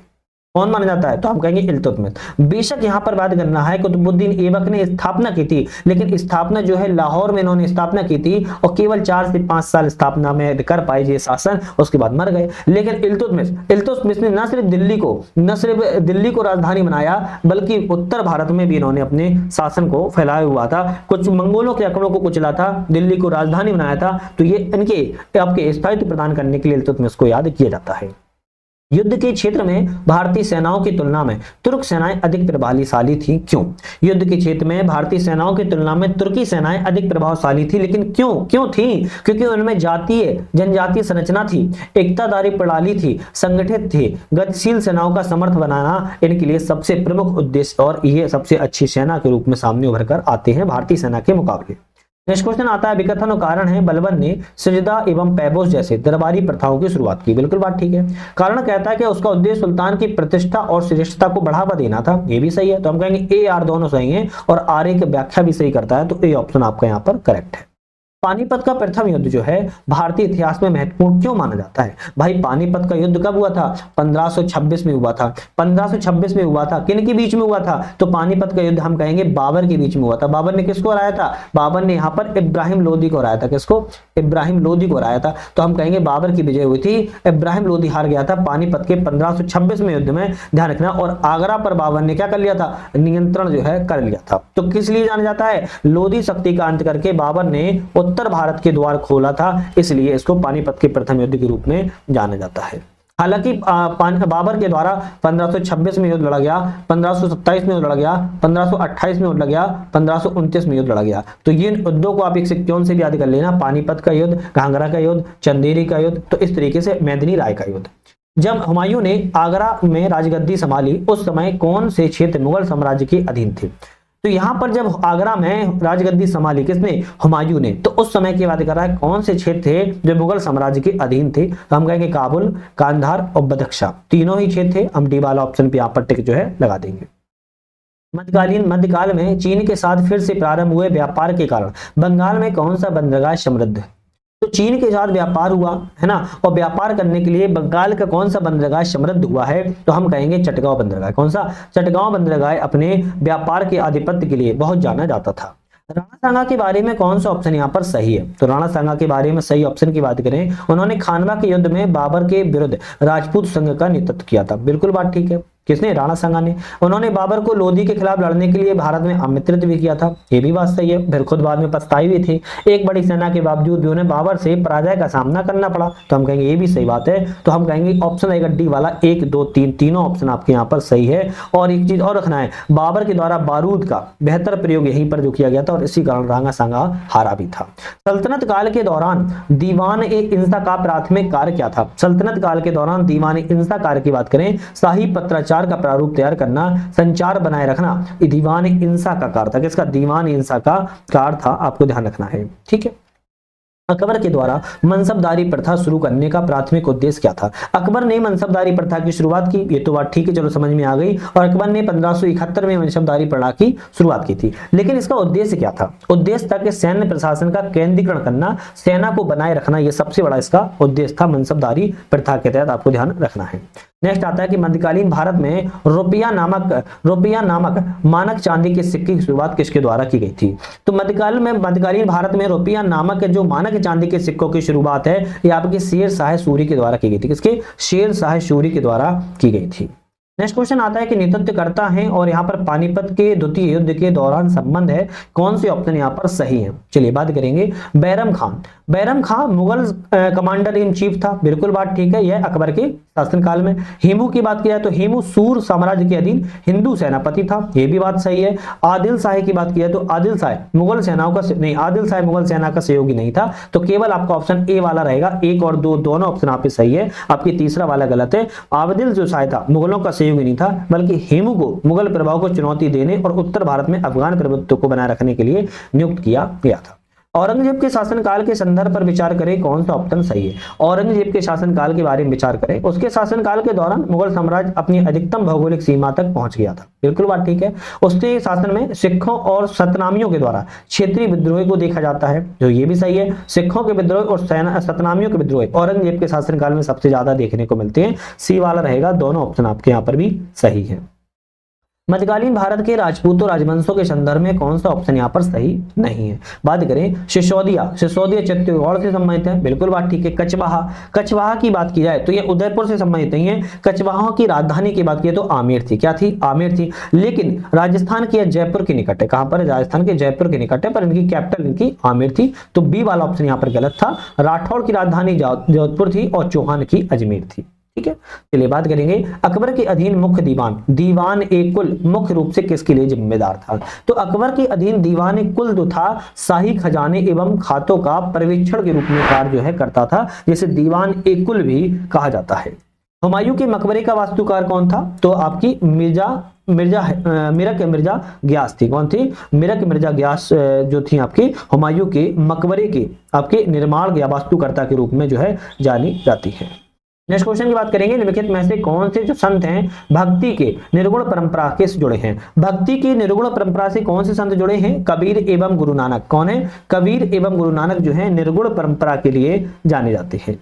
कौन माना जाता है? तो हम कहेंगे इल्तुतमिश। बेशक यहाँ पर बात करना है कुतुबुद्दीन ऐबक ने स्थापना की थी, लेकिन स्थापना जो है लाहौर में इन्होंने स्थापना की थी और केवल 4 से 5 साल स्थापना में कर पाए ये शासन, उसके बाद मर गए। लेकिन इल्तुतमिश ने न सिर्फ दिल्ली को राजधानी बनाया, बल्कि उत्तर भारत में भी इन्होंने अपने शासन को फैलाया हुआ था। कुछ मंगोलों के आक्रमणों को कुचला था, दिल्ली को राजधानी बनाया था। तो ये इनके आपके स्थायित्व प्रदान करने के लिए इल्तुतमिश को याद किया जाता है। युद्ध के क्षेत्र में भारतीय सेनाओं की तुलना में तुर्क सेनाएं अधिक प्रभावशाली थी, क्यों? युद्ध के क्षेत्र में भारतीय सेनाओं की तुलना में तुर्की सेनाएं अधिक प्रभावशाली थी, लेकिन क्यों थी? क्योंकि उनमें जनजातीय संरचना थी, एकतादारी प्रणाली थी, संगठित थी, गतिशील सेनाओं का समर्थ बनाना इनके लिए सबसे प्रमुख उद्देश्य, और ये सबसे अच्छी सेना के रूप में सामने उभर कर आते हैं भारतीय सेना के मुकाबले। नेक्स्ट क्वेश्चन आता है विकथन और कारण है बलबन ने सजदा एवं पैबोस जैसे दरबारी प्रथाओं की शुरुआत की। बिल्कुल बात ठीक है। कारण कहता है कि उसका उद्देश्य सुल्तान की प्रतिष्ठा और श्रेष्ठता को बढ़ावा देना था। ये भी सही है। तो हम कहेंगे ए आर दोनों सही हैं, और आर ए की व्याख्या भी सही करता है, तो ए ऑप्शन आपका यहाँ पर करेक्ट है। पानीपत का प्रथम युद्ध जो है भारतीय इतिहास में महत्वपूर्ण क्यों माना जाता है? भाई पानीपत का युद्ध कब हुआ था? 1526 में हुआ था। 1526 में हुआ था, किन के बीच में हुआ था? तो पानीपत का युद्ध हम कहेंगे बाबर के बीच में हुआ था। बाबर ने किसको हराया था? बाबर ने यहाँ पर इब्राहिम लोदी को हराया था। किसको? इब्राहिम लोदी को हराया था। तो हम कहेंगे बाबर की विजय हुई थी, इब्राहिम लोदी हार गया था पानीपत के 1526 में युद्ध में, ध्यान रखना। और आगरा पर बाबर ने क्या कर लिया था? नियंत्रण जो है कर लिया था। तो किस लिए जाना जाता है? लोदी शक्ति का अंत करके बाबर ने उत्तर भारत के द्वार खोला था, इसलिए इसको पानीपत के प्रथम युद्ध के रूप में जाना जाता है। हालांकि बाबर के द्वारा 1526 में युद्ध लड़ा गया, 1527 में युद्ध लड़ा गया, 1528 में युद्ध लड़ा गया, 1529 में युद्ध लड़ा गया। तो ये युद्धों को आप एक सिक्योन से भी याद कर लेना, पानीपत का युद्ध, घाघरा का युद्ध, चंदेरी का युद्ध, तो इस तरीके से मेदिनी राय का युद्ध। जब हुमायूं ने आगरा में राजगद्दी संभाली उस समय कौन से क्षेत्र मुगल साम्राज्य के अधीन थे? तो यहां पर जब आगरा में राजगद्दी संभाली किसने? हुमायूं ने। तो उस समय की बात कर रहा है कौन से क्षेत्र थे जो मुगल साम्राज्य के अधीन थे? तो हम कहेंगे काबुल, कांधार और बदख्शां, तीनों ही क्षेत्र थे। हम डी वाला ऑप्शन पे यहाँ पर टिक जो है लगा देंगे। मध्यकाल में चीन के साथ फिर से प्रारंभ हुए व्यापार के कारण बंगाल में कौन सा बंदरगाह समृद्ध है? तो चीन के साथ व्यापार हुआ है ना, और व्यापार करने के लिए बंगाल का कौन सा बंदरगाह समृद्ध हुआ है? तो हम कहेंगे चटगांव बंदरगाह। कौन सा? चटगांव बंदरगाह अपने व्यापार के आधिपत्य के लिए बहुत जाना जाता था। राणा सांगा के बारे में कौन सा ऑप्शन यहाँ पर सही है? तो राणा सांगा के बारे में सही ऑप्शन की बात करें, उन्होंने खानवा के युद्ध में बाबर के विरुद्ध राजपूत संघ का नेतृत्व किया था। बिल्कुल बात ठीक है। किसने? राणा सांगा ने। उन्होंने बाबर को लोदी के खिलाफ लड़ने के लिए भारत में आमंत्रित भी किया था। ये भी बात सही है। फिर खुद बाद में पछताई भी थी। एक बड़ी सेना के बावजूद भी उन्हें बाबर से पराजय का सामना करना पड़ा। तो हम कहेंगे ये भी सही बात है। तो हम कहेंगे ऑप्शन आएगा डी वाला, 1 2 3 तीनों ऑप्शन आपके यहाँ पर सही है। और एक चीज और रखना है, बाबर के द्वारा बारूद का बेहतर प्रयोग यहीं पर जो किया गया था, और इसी कारण राणा सांगा हारा भी था। सल्तनत काल के दौरान दीवान ए इंसा का प्राथमिक कार्य क्या था? सल्तनत काल के दौरान दीवान ए इंसा कार्य की बात करें, शाही पत्राचार का प्रारूप तैयार करना, संचार बनाए रखना, दीवान इंसा का कार्य था। किसका? दीवान इंसा का कार्य था, आपको ध्यान रखना है। ठीक है। अकबर के द्वारा मनसबदारी प्रथा शुरू करने का प्राथमिक उद्देश्य क्या था? अकबर ने मनसबदारी प्रथा की शुरुआत की, ये तो बात ठीक है, चलो समझ में आ गई। और अकबर ने 1571 में मनसबदारी प्रथा की शुरुआत की थी, लेकिन इसका उद्देश्य क्या था? उद्देश्य था कि सैन्य प्रशासन का केंद्रीकरण करना, सेना को बनाए रखना, यह सबसे बड़ा इसका उद्देश्य था मनसबदारी प्रथा के तहत, आपको ध्यान रखना है। नेक्स्ट आता है कि मध्यकालीन भारत में रुपया नामक मानक चांदी के सिक्के की शुरुआत किसके द्वारा की गई थी? तो मध्यकालीन भारत में रुपया नामक जो मानक चांदी के सिक्कों की शुरुआत है, ये आपके शेर शाह सूरी के द्वारा की गई थी। किसके? शेर शाह सूरी के द्वारा की गई थी। नेक्स्ट क्वेश्चन आता है कि नेतृत्व करता है और यहाँ पर पानीपत के द्वितीय युद्ध के दौरान संबंध है, कौन से ऑप्शन यहाँ पर सही है? चलिए बात करेंगे। Bairam Khan Mughal commander in chief था, बिल्कुल बात ठीक है, यह अकबर के शासनकाल में। हेमू की बात की जाए तो हेमू सूर साम्राज्य के अधीन हिंदू सेनापति था, यह भी बात सही है। आदिल शाह की बात की जाए तो आदिल शाह मुगल सेना का सहयोगी नहीं था, तो केवल आपका ऑप्शन ए वाला रहेगा। एक और दो दोनों ऑप्शन आप पे सही है, आपकी तीसरा वाला गलत है। आदिल जो शाह था मुगलों का सहयोगी नहीं था, बल्कि हेमू को मुगल प्रभाव को चुनौती देने और उत्तर भारत में अफगान प्रभुत्व को बनाए रखने के लिए नियुक्त किया गया था। औरंगजेब के शासनकाल के संदर्भ पर विचार करें, कौन सा ऑप्शन सही है? औरंगजेब के शासनकाल के बारे में विचार करें। उसके शासनकाल के दौरान मुगल साम्राज्य अपनी अधिकतम भौगोलिक सीमा तक पहुंच गया था, बिल्कुल बात ठीक है। उसके शासन में सिखों और सतनामियों के द्वारा क्षेत्रीय विद्रोह को देखा जाता है, जो ये भी सही है। सिखों के विद्रोह और सतनामियों के विद्रोह औरंगजेब के शासनकाल में सबसे ज्यादा देखने को मिलते हैं, सी वाला रहेगा। दोनों ऑप्शन आपके यहाँ पर भी सही है। मध्यकालीन भारत के राजपूतों राजवंशों के संदर्भ में कौन सा ऑप्शन यहाँ पर सही नहीं है? बात करें सिसोदिया चित्तौड़ से संबंधित है, बिल्कुल बात ठीक है। कचवाहा की बात की जाए तो ये उदयपुर से संबंधित नहीं है। कचवाहा की राजधानी की बात की तो आमेर थी, क्या थी? आमेर थी, लेकिन राजस्थान के जयपुर के निकट है। कहां पर? राजस्थान के जयपुर के निकट है, पर इनकी कैपिटल इनकी आमेर थी, तो बी वाला ऑप्शन यहाँ पर गलत था। राठौड़ की राजधानी जोधपुर थी और चौहान की अजमेर थी, ठीक है। चलिए बात करेंगे अकबर के अधीन मुख्य दीवान ए कुल मुख्य रूप से किसके लिए जिम्मेदार था? तो अकबर के अधीन दीवान ए कुल जो था शाही खजाने एवं खातों का पर्यवेक्षण के रूप में कार्य जो है करता था, जिसे दीवान ए कुल भी कहा जाता है। हुमायूं के मकबरे का वास्तुकार कौन था? तो आपकी मिरक मिर्जा ग्यास थी। कौन थी? मिरक मिर्जा ग्यास जो थी आपकी हुमायूं के मकबरे के आपके निर्माण या वास्तुकर्ता के रूप में जो है जानी जाती है। नेक्स्ट क्वेश्चन की बात करेंगे, निम्नलिखित में से कौन से जो संत हैं भक्ति के निर्गुण परंपरा के से जुड़े हैं? भक्ति की निर्गुण परंपरा से कौन से संत जुड़े हैं? कबीर एवं गुरु नानक। कौन है? कबीर एवं गुरु नानक जो है निर्गुण परंपरा के लिए जाने जाते हैं।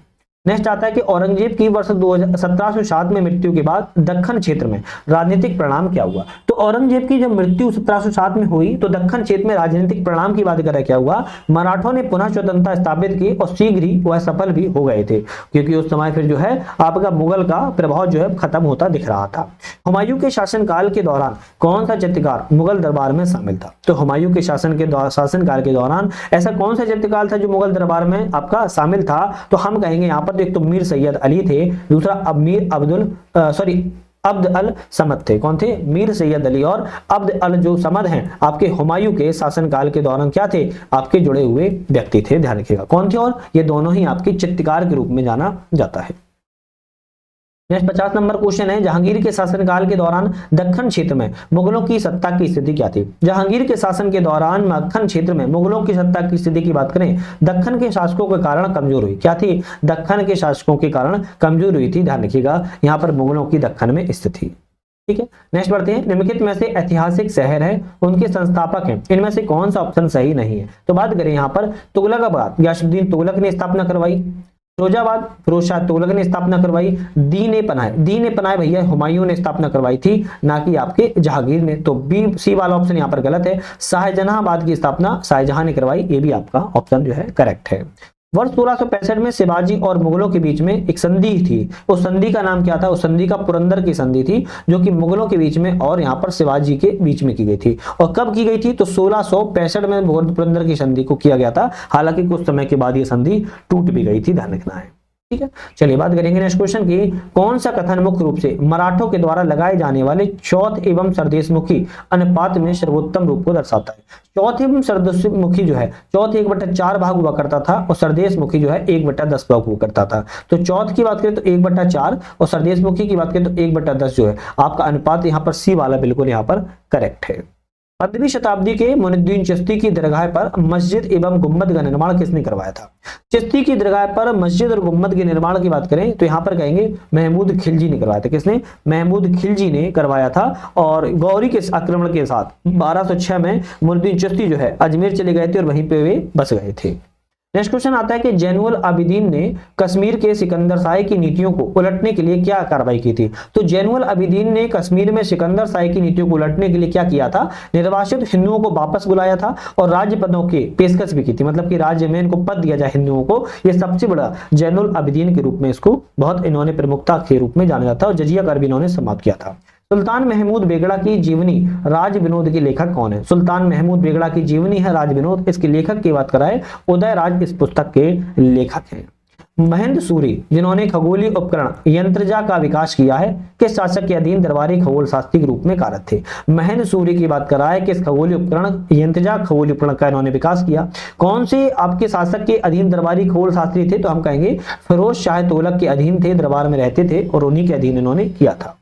नेक्स्ट आता है कि औरंगजेब की वर्ष 1707 में मृत्यु के बाद दक्खन क्षेत्र में राजनीतिक परिणाम क्या हुआ? तो औरंगजेब की जब मृत्यु 1707 में हुई तो दक्खन क्षेत्र में राजनीतिक परिणाम की बात करें, क्या हुआ? मराठों ने पुनः स्वतंत्रता स्थापित की और शीघ्र ही वह सफल भी हो गए थे, क्योंकि उस समय फिर जो है आपका मुगल का प्रभाव जो है खत्म होता दिख रहा था। हुमायूं के शासनकाल के दौरान कौन सा चित्रकार मुगल दरबार में शामिल था? तो हुमायूं के शासनकाल के दौरान ऐसा कौन सा चित्रकार था जो मुगल दरबार में आपका शामिल था? तो हम कहेंगे यहाँ पर एक तो मीर सैयद अली थे, दूसरा अब्द अल समद थे। कौन थे? मीर सैयद अली और अब्द अल जो समद हैं आपके हुमायूं के शासनकाल के दौरान क्या थे? आपके जुड़े हुए व्यक्ति थे, ध्यान रखिएगा कौन थे। और ये दोनों ही आपके चित्रकार के रूप में जाना जाता है। नेक्स्ट 50 नंबर क्वेश्चन है, जहांगीर के शासनकाल के दौरान दक्खन क्षेत्र में मुगलों की सत्ता की स्थिति क्या थी? जहांगीर के शासन के दौरान दक्खन क्षेत्र में मुगलों की सत्ता की स्थिति की बात करें, दक्खन के शासकों के कारण कमजोर हुई। क्या थी? दक्खन के शासकों के कारण कमजोर हुई थी, ध्यान रखिएगा यहाँ पर मुगलों की दक्खन में स्थिति। ठीक है, नेक्स्ट बढ़ते हैं। निम्नलिखित में से ऐतिहासिक शहर है, उनके संस्थापक हैं, इनमें से कौन सा ऑप्शन सही नहीं है? तो बात करें यहाँ पर तुगलकाबाद, गयासुद्दीन तुगलक ने स्थापना करवाई। फिरोजाबाद, फिरोज शाह तुगलक ने स्थापना करवाई। दीन ए पनाह भैया हुमायूं ने स्थापना करवाई थी, ना कि आपके जहांगीर ने। तो बी सी वाला ऑप्शन यहाँ पर गलत है। शाहजहांबाद की स्थापना शाहजहां ने करवाई, ये भी आपका ऑप्शन जो है करेक्ट है। वर्ष 1665 में शिवाजी और मुगलों के बीच में एक संधि थी, उस संधि का नाम क्या था? उस संधि का पुरंदर की संधि थी, जो कि मुगलों के बीच में और यहाँ पर शिवाजी के बीच में की गई थी। और कब की गई थी? तो 1665 में पुरंदर की संधि को किया गया था। हालांकि कुछ समय के बाद ये संधि टूट भी गई थी, ध्यान रखना है। ठीक है, चलिए बात करेंगे नेक्स्ट क्वेश्चन की। कौन सा कथन मुख्य रूप से मराठों के द्वारा लगाए जाने वाले चौथ एवं सरदेशमुखी अनुपात में सर्वोत्तम रूप को दर्शाता है? चौथ एवं सरदेशमुखी जो है, चौथ 1/4 भाग हुआ करता था और सरदेशमुखी जो है 1/10 भाग हुआ करता था। तो चौथ की बात करें तो 1/4 और सरदेशमुखी की बात करें तो 1/10 जो है आपका अनुपात यहाँ पर सी वाला बिल्कुल यहाँ पर करेक्ट है। 15वीं शताब्दी के मुइनुद्दीन चिश्ती की दरगाह पर मस्जिद एवं गुम्बद का निर्माण किसने करवाया था? चिश्ती की दरगाह पर मस्जिद और गुम्बद के निर्माण की बात करें तो यहाँ पर कहेंगे महमूद खिलजी ने करवाया था। किसने? महमूद खिलजी ने करवाया था। और गौरी के आक्रमण के साथ 1206 में मुइनुद्दीन चिश्ती जो है अजमेर चले गए थे और वहीं पे वे बस गए थे। नेक्स्ट क्वेश्चन आता है कि जैनुल आबिदीन ने कश्मीर के सिकंदर शाही की नीतियों को उलटने के लिए क्या कार्रवाई की थी? तो जैनुल आबिदीन ने कश्मीर में सिकंदर शाही की नीतियों को उलटने के लिए क्या किया था? निर्वासित हिंदुओं को वापस बुलाया था और राज्य पदों की पेशकश भी की थी, मतलब कि राज्य में इनको पद दिया जाए हिंदुओं को। यह सबसे बड़ा जैनुल आबिदीन के रूप में इसको बहुत इन्होंने प्रमुखता के रूप में जाना जाता है और जजिया कर भी इन्होंने समाप्त किया था। सुल्तान महमूद बेगड़ा की जीवनी राज विनोद के लेखक कौन है? सुल्तान महमूद बेगड़ा की जीवनी है राज विनोद। इसके लेखक की बात कराए उदय राज इस पुस्तक के लेखक हैं। महेंद्र सूरी जिन्होंने खगोलीय उपकरण यंत्रजा का विकास किया है, किस शासक के अधीन दरबारी खगोल शास्त्री के रूप में कार्यरत थे? महेंद्र सूरी की बात कराए किस खगोलीय उपकरण यंत्रजा खगोलीय उपकरण का इन्होंने विकास किया? कौन से आपके शासक के अधीन दरबारी खगोल शास्त्री थे? तो हम कहेंगे फिरोज शाह तुगलक के अधीन थे, दरबार में रहते थे और उन्हीं के अधीन इन्होंने किया था।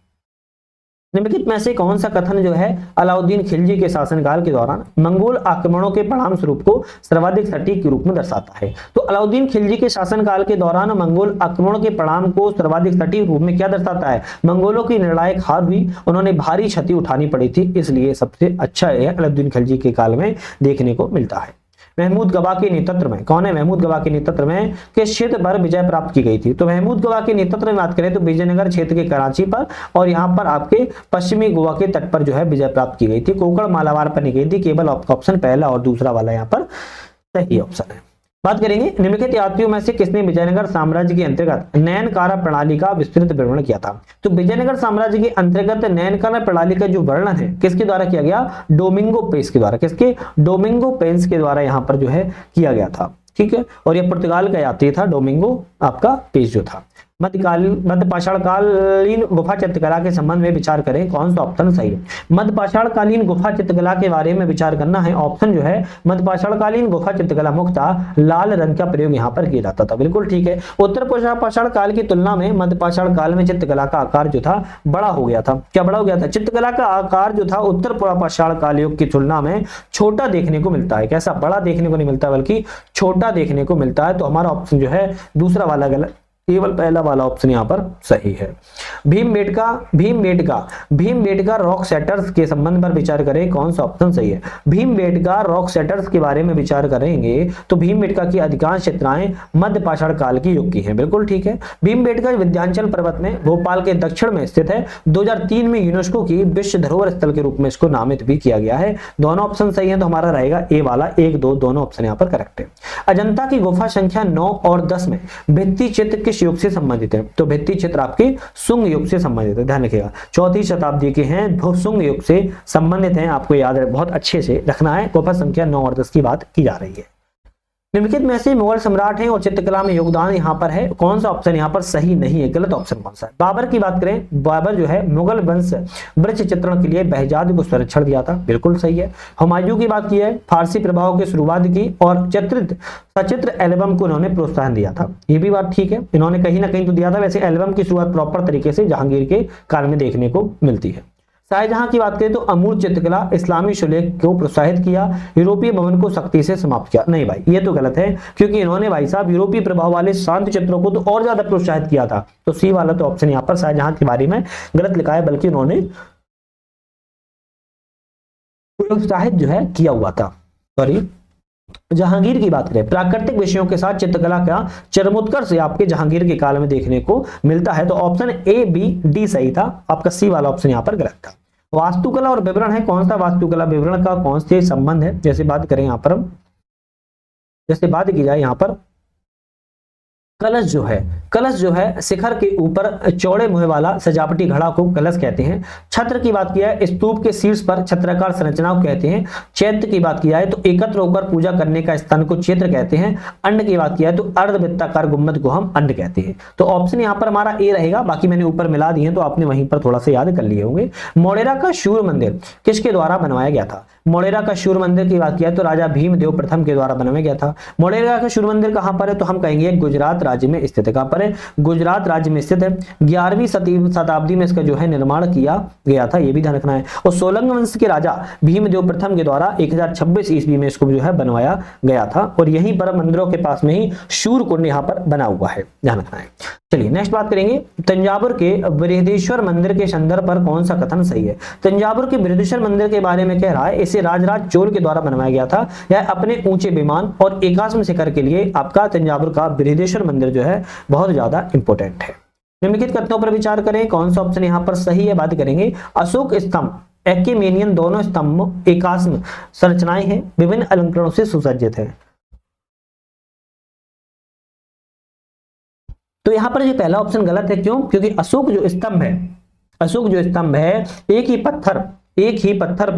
निम्नलिखित में से कौन सा कथन जो है अलाउद्दीन खिलजी के शासनकाल के दौरान मंगोल आक्रमणों के परिणाम स्वरूप को सर्वाधिक सटीक के रूप में दर्शाता है? तो अलाउद्दीन खिलजी के शासनकाल के दौरान मंगोल आक्रमणों के परिणाम को सर्वाधिक सटीक रूप में क्या दर्शाता है? मंगोलों की निर्णायक हार हुई, उन्होंने भारी क्षति उठानी पड़ी थी, इसलिए सबसे अच्छा है अलाउद्दीन खिलजी के काल में देखने को मिलता है। महमूद गवाह के नेतृत्व में, कौन है महमूद गवाह के नेतृत्व में किस क्षेत्र पर विजय प्राप्त की गई थी? तो महमूद गवाह के नेतृत्व में बात करें तो विजयनगर क्षेत्र के कराची पर और यहाँ पर आपके पश्चिमी गोवा के तट पर जो है विजय प्राप्त की गई थी। कोंकण मालाबार पर नहीं गई थी। केवल ऑप्शन पहला और दूसरा वाला यहाँ पर सही ऑप्शन है। बात करेंगे निम्नलिखित यात्रियों में से किसने विजयनगर साम्राज्य के अंतर्गत नयनकारा प्रणाली का विस्तृत वर्णन किया था? तो विजयनगर साम्राज्य के अंतर्गत नयनकारा प्रणाली का जो वर्णन है किसके द्वारा किया गया? डोमिंगो पेस के द्वारा। किसके? डोमिंगो पेस के द्वारा यहाँ पर जो है किया गया था। ठीक है, और यह पुर्तगाल का यात्री था डोमिंगो आपका पेस जो था। मध्य पाषाणकालीन गुफा चित्रकला के संबंध में विचार करें, कौन सा ऑप्शन सही है? मध्य पाषाणकालीन गुफा चित्रकला के बारे में विचार करना है। ऑप्शन जो है मध्य पाषाणकालीन गुफा चित्रकला मुख्यतः लाल रंग का प्रयोग यहाँ पर किया जाता था। बिल्कुल ठीक है। उत्तर पाषाण काल की तुलना में मध्य पाषाण काल में चित्रकला का आकार जो था बड़ा हो गया था। क्या बड़ा हो गया था? चित्रकला का आकार जो था उत्तर पाषाण काल युग की तुलना में छोटा देखने को मिलता है। कैसा? बड़ा देखने को नहीं मिलता बल्कि छोटा देखने को मिलता है। तो हमारा ऑप्शन जो है दूसरा वाला गलत, केवल पहला वाला ऑप्शन यहाँ पर सही है। भीमबेटका रॉक सेटर्स के संबंध पर विचार करें, कौन सा ऑप्शन सही है? भीमबेटका रॉक सेटर्स के बारे में विचार करेंगे तो भीमबेटका की अधिकांश चित्राएं मध्य पाषाण काल की युग की हैं। बिल्कुल ठीक है। भीमबेटका विंध्याचल पर्वत में भोपाल के दक्षिण में स्थित है। 2003 में यूनेस्को की विश्व धरोहर स्थल के रूप में इसको नामित भी किया गया है। दोनों ऑप्शन सही है तो हमारा रहेगा ए वाला, 1, 2 दोनों ऑप्शन यहाँ पर करेक्ट है। अजंता की गुफा संख्या 9 और 10 में भित्ति चित्र किस युग से संबंधित है? तो भित्ति चित्र आपके सुंग युग से संबंधित है। ध्यान रखिएगा, 4वीं शताब्दी के हैं, सुंग युग से संबंधित हैं। आपको याद है, बहुत अच्छे से रखना है। गुफा संख्या 9 और 10 की बात की जा रही है। निम्नलिखित में से मुगल सम्राट हैं और चित्रकला में योगदान यहाँ पर है, कौन सा ऑप्शन यहाँ पर सही नहीं है? गलत ऑप्शन कौन सा है? बाबर की बात करें, बाबर जो है मुगल वंश वृक्ष चित्रण के लिए बहजाद को संरक्षण दिया था। बिल्कुल सही है। हुमायूं की बात की है, फारसी प्रभाव की शुरुआत की और सचित्र एल्बम को इन्होंने प्रोत्साहन दिया था। ये भी बात ठीक है, इन्होंने कहीं ना कहीं तो दिया था। वैसे एल्बम की शुरुआत प्रॉपर तरीके से जहांगीर के काल में देखने को मिलती है। शाहजहां की बात करें तो अमूल चित्रकला इस्लामी शुल्क को प्रोत्साहित किया, यूरोपीय भवन को सख्ती से समाप्त किया। नहीं भाई, ये तो गलत है, क्योंकि इन्होंने भाई साहब यूरोपीय प्रभाव वाले शांत चित्रों को तो और ज्यादा प्रोत्साहित किया था। तो सी वाला तो ऑप्शन यहाँ पर शाहजहां के बारे में गलत लिखा है, बल्कि उन्होंने प्रोत्साहित जो है किया हुआ था। सॉरी, जहांगीर की बात करें, प्राकृतिक विषयों के साथ चित्रकला का चरमोत्कर्ष आपके जहांगीर के काल में देखने को मिलता है। तो ऑप्शन ए, बी, डी सही था। आपका सी वाला ऑप्शन यहाँ पर गलत था। वास्तुकला और विवरण है, कौन सा वास्तुकला विवरण का कौन से संबंध है? जैसे बात करें यहाँ पर हम, जैसे बात की जाए यहाँ पर कलश जो है शिखर के ऊपर चौड़े मुंह वाला सजावटी घड़ा को कलश कहते हैं। छत्र की बात किया है, स्तूप के शीर्ष पर छत्राकार संरचना को कहते हैं। चैत्र की बात किया है तो एकत्र होकर पूजा करने का स्थान को चैत्र कहते हैं। अंड की बात किया है तो अर्धवृत्ताकार गुंबद को हम अंड कहते हैं। तो ऑप्शन यहाँ पर हमारा ए रहेगा, बाकी मैंने ऊपर मिला दिए तो आपने वहीं पर थोड़ा सा याद कर लिए होंगे। मोढेरा का सूर्य मंदिर किसके द्वारा बनवाया गया था? मोढेरा का सूर्य मंदिर की बात किया तो राजा भीमदेव प्रथम के द्वारा बनवाया गया था। मोढेरा का सूर्य मंदिर कहां पर है? तो हम कहेंगे गुजरात राज्य में स्थित है। कहां पर है? गुजरात राज्य में स्थित है। 11वीं शताब्दी में इसका जो है निर्माण किया गया था, ये भी ध्यान रखना है। और सोलंक वंश के राजा भीमदेव प्रथम के द्वारा 1026 ईस्वी में इसको जो है बनवाया गया था। और यहीं पर मंदिरों के पास में ही शूर कुंड यहाँ पर बना हुआ है, ध्यान रखना है। चलिए नेक्स्ट बात करेंगे, तंजावुर के बृहदेश्वर मंदिर के संदर्भ पर कौन सा कथन सही है? तंजावुर के बृहदेश्वर मंदिर के बारे में कह रहा है इसे राजराज चोल के द्वारा बनवाया गया था। यह अपने ऊंचे विमान और एकाश्म शिखर के लिए आपका तंजावुर का बृहदेश्वर मंदिर जो है बहुत ज्यादा इंपॉर्टेंट है। निम्नलिखित कथनों पर विचार करें, कौन सा ऑप्शन यहाँ पर सही है? बात करेंगे अशोक स्तंभ एक्मेनियन दोनों स्तंभ एकाश्म संरचनाएं हैं, विभिन्न अलंकरणों से सुसज्जित है। तो यहां पर ये पहला ऑप्शन गलत है। क्यों? क्योंकि अशोक जो स्तंभ है एक ही पत्थर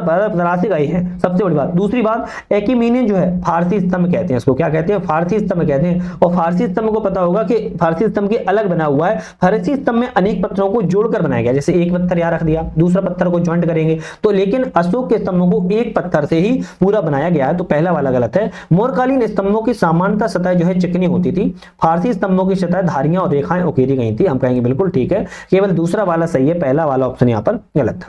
पर तराशी गई है, सबसे बड़ी बात। दूसरी बात एक्मेनियन जो है फारसी स्तंभ कहते हैं, इसको क्या कहते हैं? फारसी स्तंभ कहते हैं। और फारसी स्तंभ को पता होगा कि फारसी स्तंभ के अलग बना हुआ है। फारसी स्तंभ में अनेक पत्थरों को जोड़कर बनाया गया, जैसे एक पत्थर यहां रख दिया, दूसरा पत्थर को ज्वाइंट करेंगे तो, लेकिन अशोक के स्तंभों को एक पत्थर से ही पूरा बनाया गया है, तो पहला वाला गलत है। मोरकालीन स्तंभों की सामान्यतः सतह जो है चिकनी होती थी, फारसी स्तंभों की सतह धारियां और रेखाएं उकेरी गई थी। हम कहेंगे बिल्कुल ठीक है, केवल दूसरा वाला सही है, पहला वाला ऑप्शन यहाँ पर गलत था।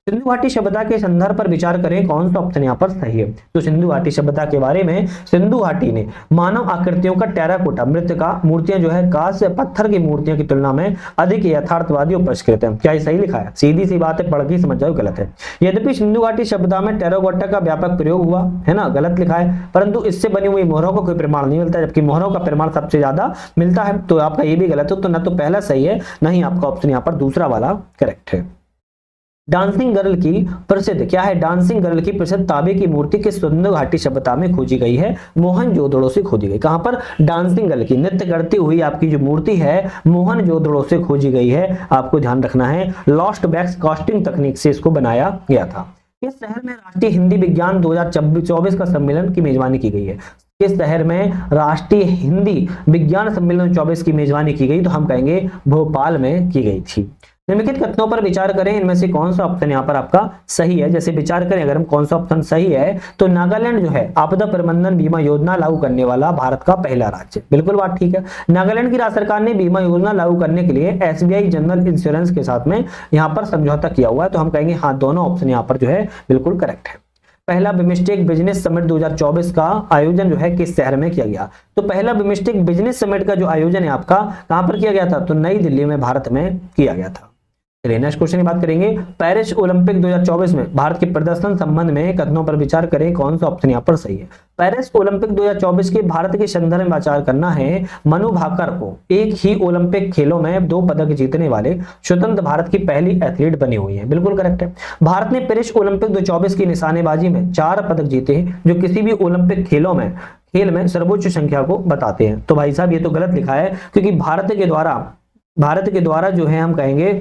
सिंधु घाटी सभ्यता के संदर्भ पर विचार करें, कौन सा ऑप्शन यहाँ पर सही है? तो सिंधु घाटी सभ्यता के बारे में, सिंधु घाटी ने मानव आकृतियों का टेराकोटा मृत्तिका मूर्तियां जो है कांस्य पत्थर की मूर्तियों की तुलना में अधिक यथार्थवादी और परिष्कृत है। क्या ये सही लिखा है? सीधी सी बात है, पढ़ के समझ जाओ गलत है। यद्यपि सिंधु घाटी सभ्यता में टेराकोटा का व्यापक प्रयोग हुआ है ना, गलत लिखा है, परंतु इससे बनी हुई मोहरों का कोई प्रमाण नहीं मिलता, जबकि मोहरों का प्रमाण सबसे ज्यादा मिलता है। तो आपका ये भी गलत है, तो ना तो पहला सही है, नहीं आपका ऑप्शन यहाँ पर दूसरा वाला करेक्ट है। डांसिंग गर्ल की प्रसिद्ध क्या है? डांसिंग गर्ल की प्रसिद्ध तांबे की मूर्ति किस सिंधु घाटी सभ्यता में खोजी गई है? मोहनजोदड़ो से खोजी गई। कहां पर? डांसिंग गर्ल की नृत्य करती हुई आपकी जो मूर्ति है मोहनजोदड़ो से खोजी गई है। आपको ध्यान रखना है, लॉस्ट वैक्स कास्टिंग तकनीक से इसको बनाया गया था। किस शहर में राष्ट्रीय हिंदी विज्ञान 2024 का सम्मेलन की मेजबानी की गई है? किस शहर में राष्ट्रीय हिंदी विज्ञान सम्मेलन 24 की मेजबानी की गई? तो हम कहेंगे भोपाल में की गई थी। निम्नलिखित कथनों पर विचार करें, इनमें से कौन सा ऑप्शन यहाँ पर आपका सही है? जैसे विचार करें अगर हम कौन सा ऑप्शन सही है, तो नागालैंड जो है आपदा प्रबंधन बीमा योजना लागू करने वाला भारत का पहला राज्य। बिल्कुल बात ठीक है। नागालैंड की राज्य सरकार ने बीमा योजना लागू करने के लिए SBI जनरल इंश्योरेंस के साथ में यहाँ पर समझौता किया हुआ है, तो हम कहेंगे हाँ, दोनों ऑप्शन यहाँ पर जो है बिल्कुल करेक्ट है। पहला बिमस्टेक बिजनेस समिट 2024 का आयोजन जो है किस शहर में किया गया? तो पहला बिमस्टेक बिजनेस समिट का जो आयोजन है आपका कहां पर किया गया था? तो नई दिल्ली में भारत में किया गया था। चलिए नेक्स्ट क्वेश्चन की बात करेंगे, पेरिस ओलंपिक 2024 में भारत के प्रदर्शन संबंध में कथनों पर विचार करें, कौन सा ऑप्शन यहाँ पर सही है? पेरिस ओलंपिक 2024 के भारत के संदर्भ में विचार करना है। मनु भाकर को एक ही ओलंपिक खेलों में 2 पदक जीतने वाले स्वतंत्र भारत की पहली एथलीट बनी हुई है। बिल्कुल करेक्ट है। भारत ने पेरिस ओलंपिक 2024 की निशानेबाजी में 4 पदक जीते हैं, जो किसी भी ओलंपिक खेल में सर्वोच्च संख्या को बताते हैं। तो भाई साहब ये तो गलत लिखा है, क्योंकि भारत के द्वारा जो है हम कहेंगे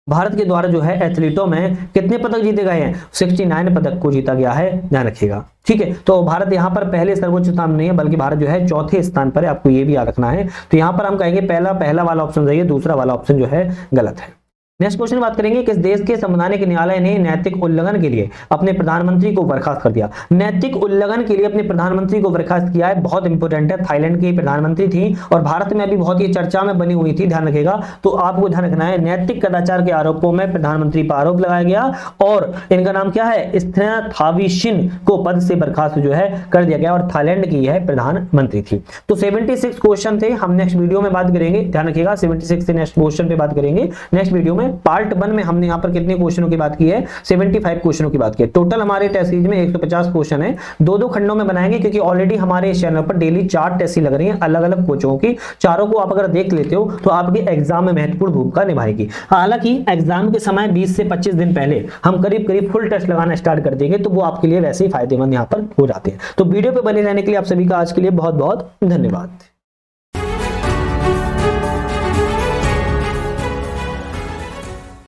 भारत के द्वारा जो है एथलीटों में कितने पदक जीते गए हैं? 69 पदक को जीता गया है, ध्यान रखिएगा। ठीक है, तो भारत यहाँ पर पहले सर्वोच्च स्थान नहीं है, बल्कि भारत जो है चौथे स्थान पर है, आपको ये भी याद रखना है। तो यहाँ पर हम कहेंगे पहला वाला ऑप्शन सही है, दूसरा वाला ऑप्शन जो है गलत है। नेक्स्ट क्वेश्चन बात करेंगे, किस देश के संवैधानिक न्यायालय ने नैतिक उल्लंघन के लिए अपने प्रधानमंत्री को बर्खास्त कर दिया? नैतिक उल्लंघन के लिए अपने प्रधानमंत्री को बर्खास्त किया है, बहुत इंपॉर्टेंट है। थाईलैंड की प्रधानमंत्री थी और भारत में अभी बहुत ही चर्चा में बनी हुई थी, ध्यान रखिएगा। तो आपको ध्यान रखना है, नैतिक कदाचार के आरोपों में प्रधानमंत्री पर आरोप लगाया गया और इनका नाम क्या है? स्नेहा थाविसिन को पद से बर्खास्त जो है कर दिया गया और थाईलैंड की यह प्रधानमंत्री थी। तो 76 क्वेश्चन थे, हम नेक्स्ट वीडियो में बात करेंगे, ध्यान रखिएगा। 76 से नेक्स्ट क्वेश्चन पे बात करेंगे नेक्स्ट वीडियो में। पार्ट 1 में हमने यहाँ पर कितने क्वेश्चनों की बात की है? 75 क्वेश्चनों की बात की है। टोटल हमारे टेस्ट सीरीज में 150 क्वेश्चन है, 2-2 खंडों में बनाएंगे, क्योंकि ऑलरेडी हमारे इस चैनल पर डेली 4 टेस्ट लग रही हैं अलग अलग कोचों की। चारों को आप अगर देख लेते हो तो आपके एग्जाम में महत्वपूर्ण भूमिका निभाएगी। हालांकि एग्जाम के समय 20 से 25 दिन पहले हम करीब फुल टेस्ट लगाना स्टार्ट कर देंगे, तो वो आपके लिए वैसे ही फायदेमंद यहाँ पर हो जाते हैं। तो वीडियो पे बने रहने के लिए आप सभी का आज के लिए बहुत बहुत धन्यवाद।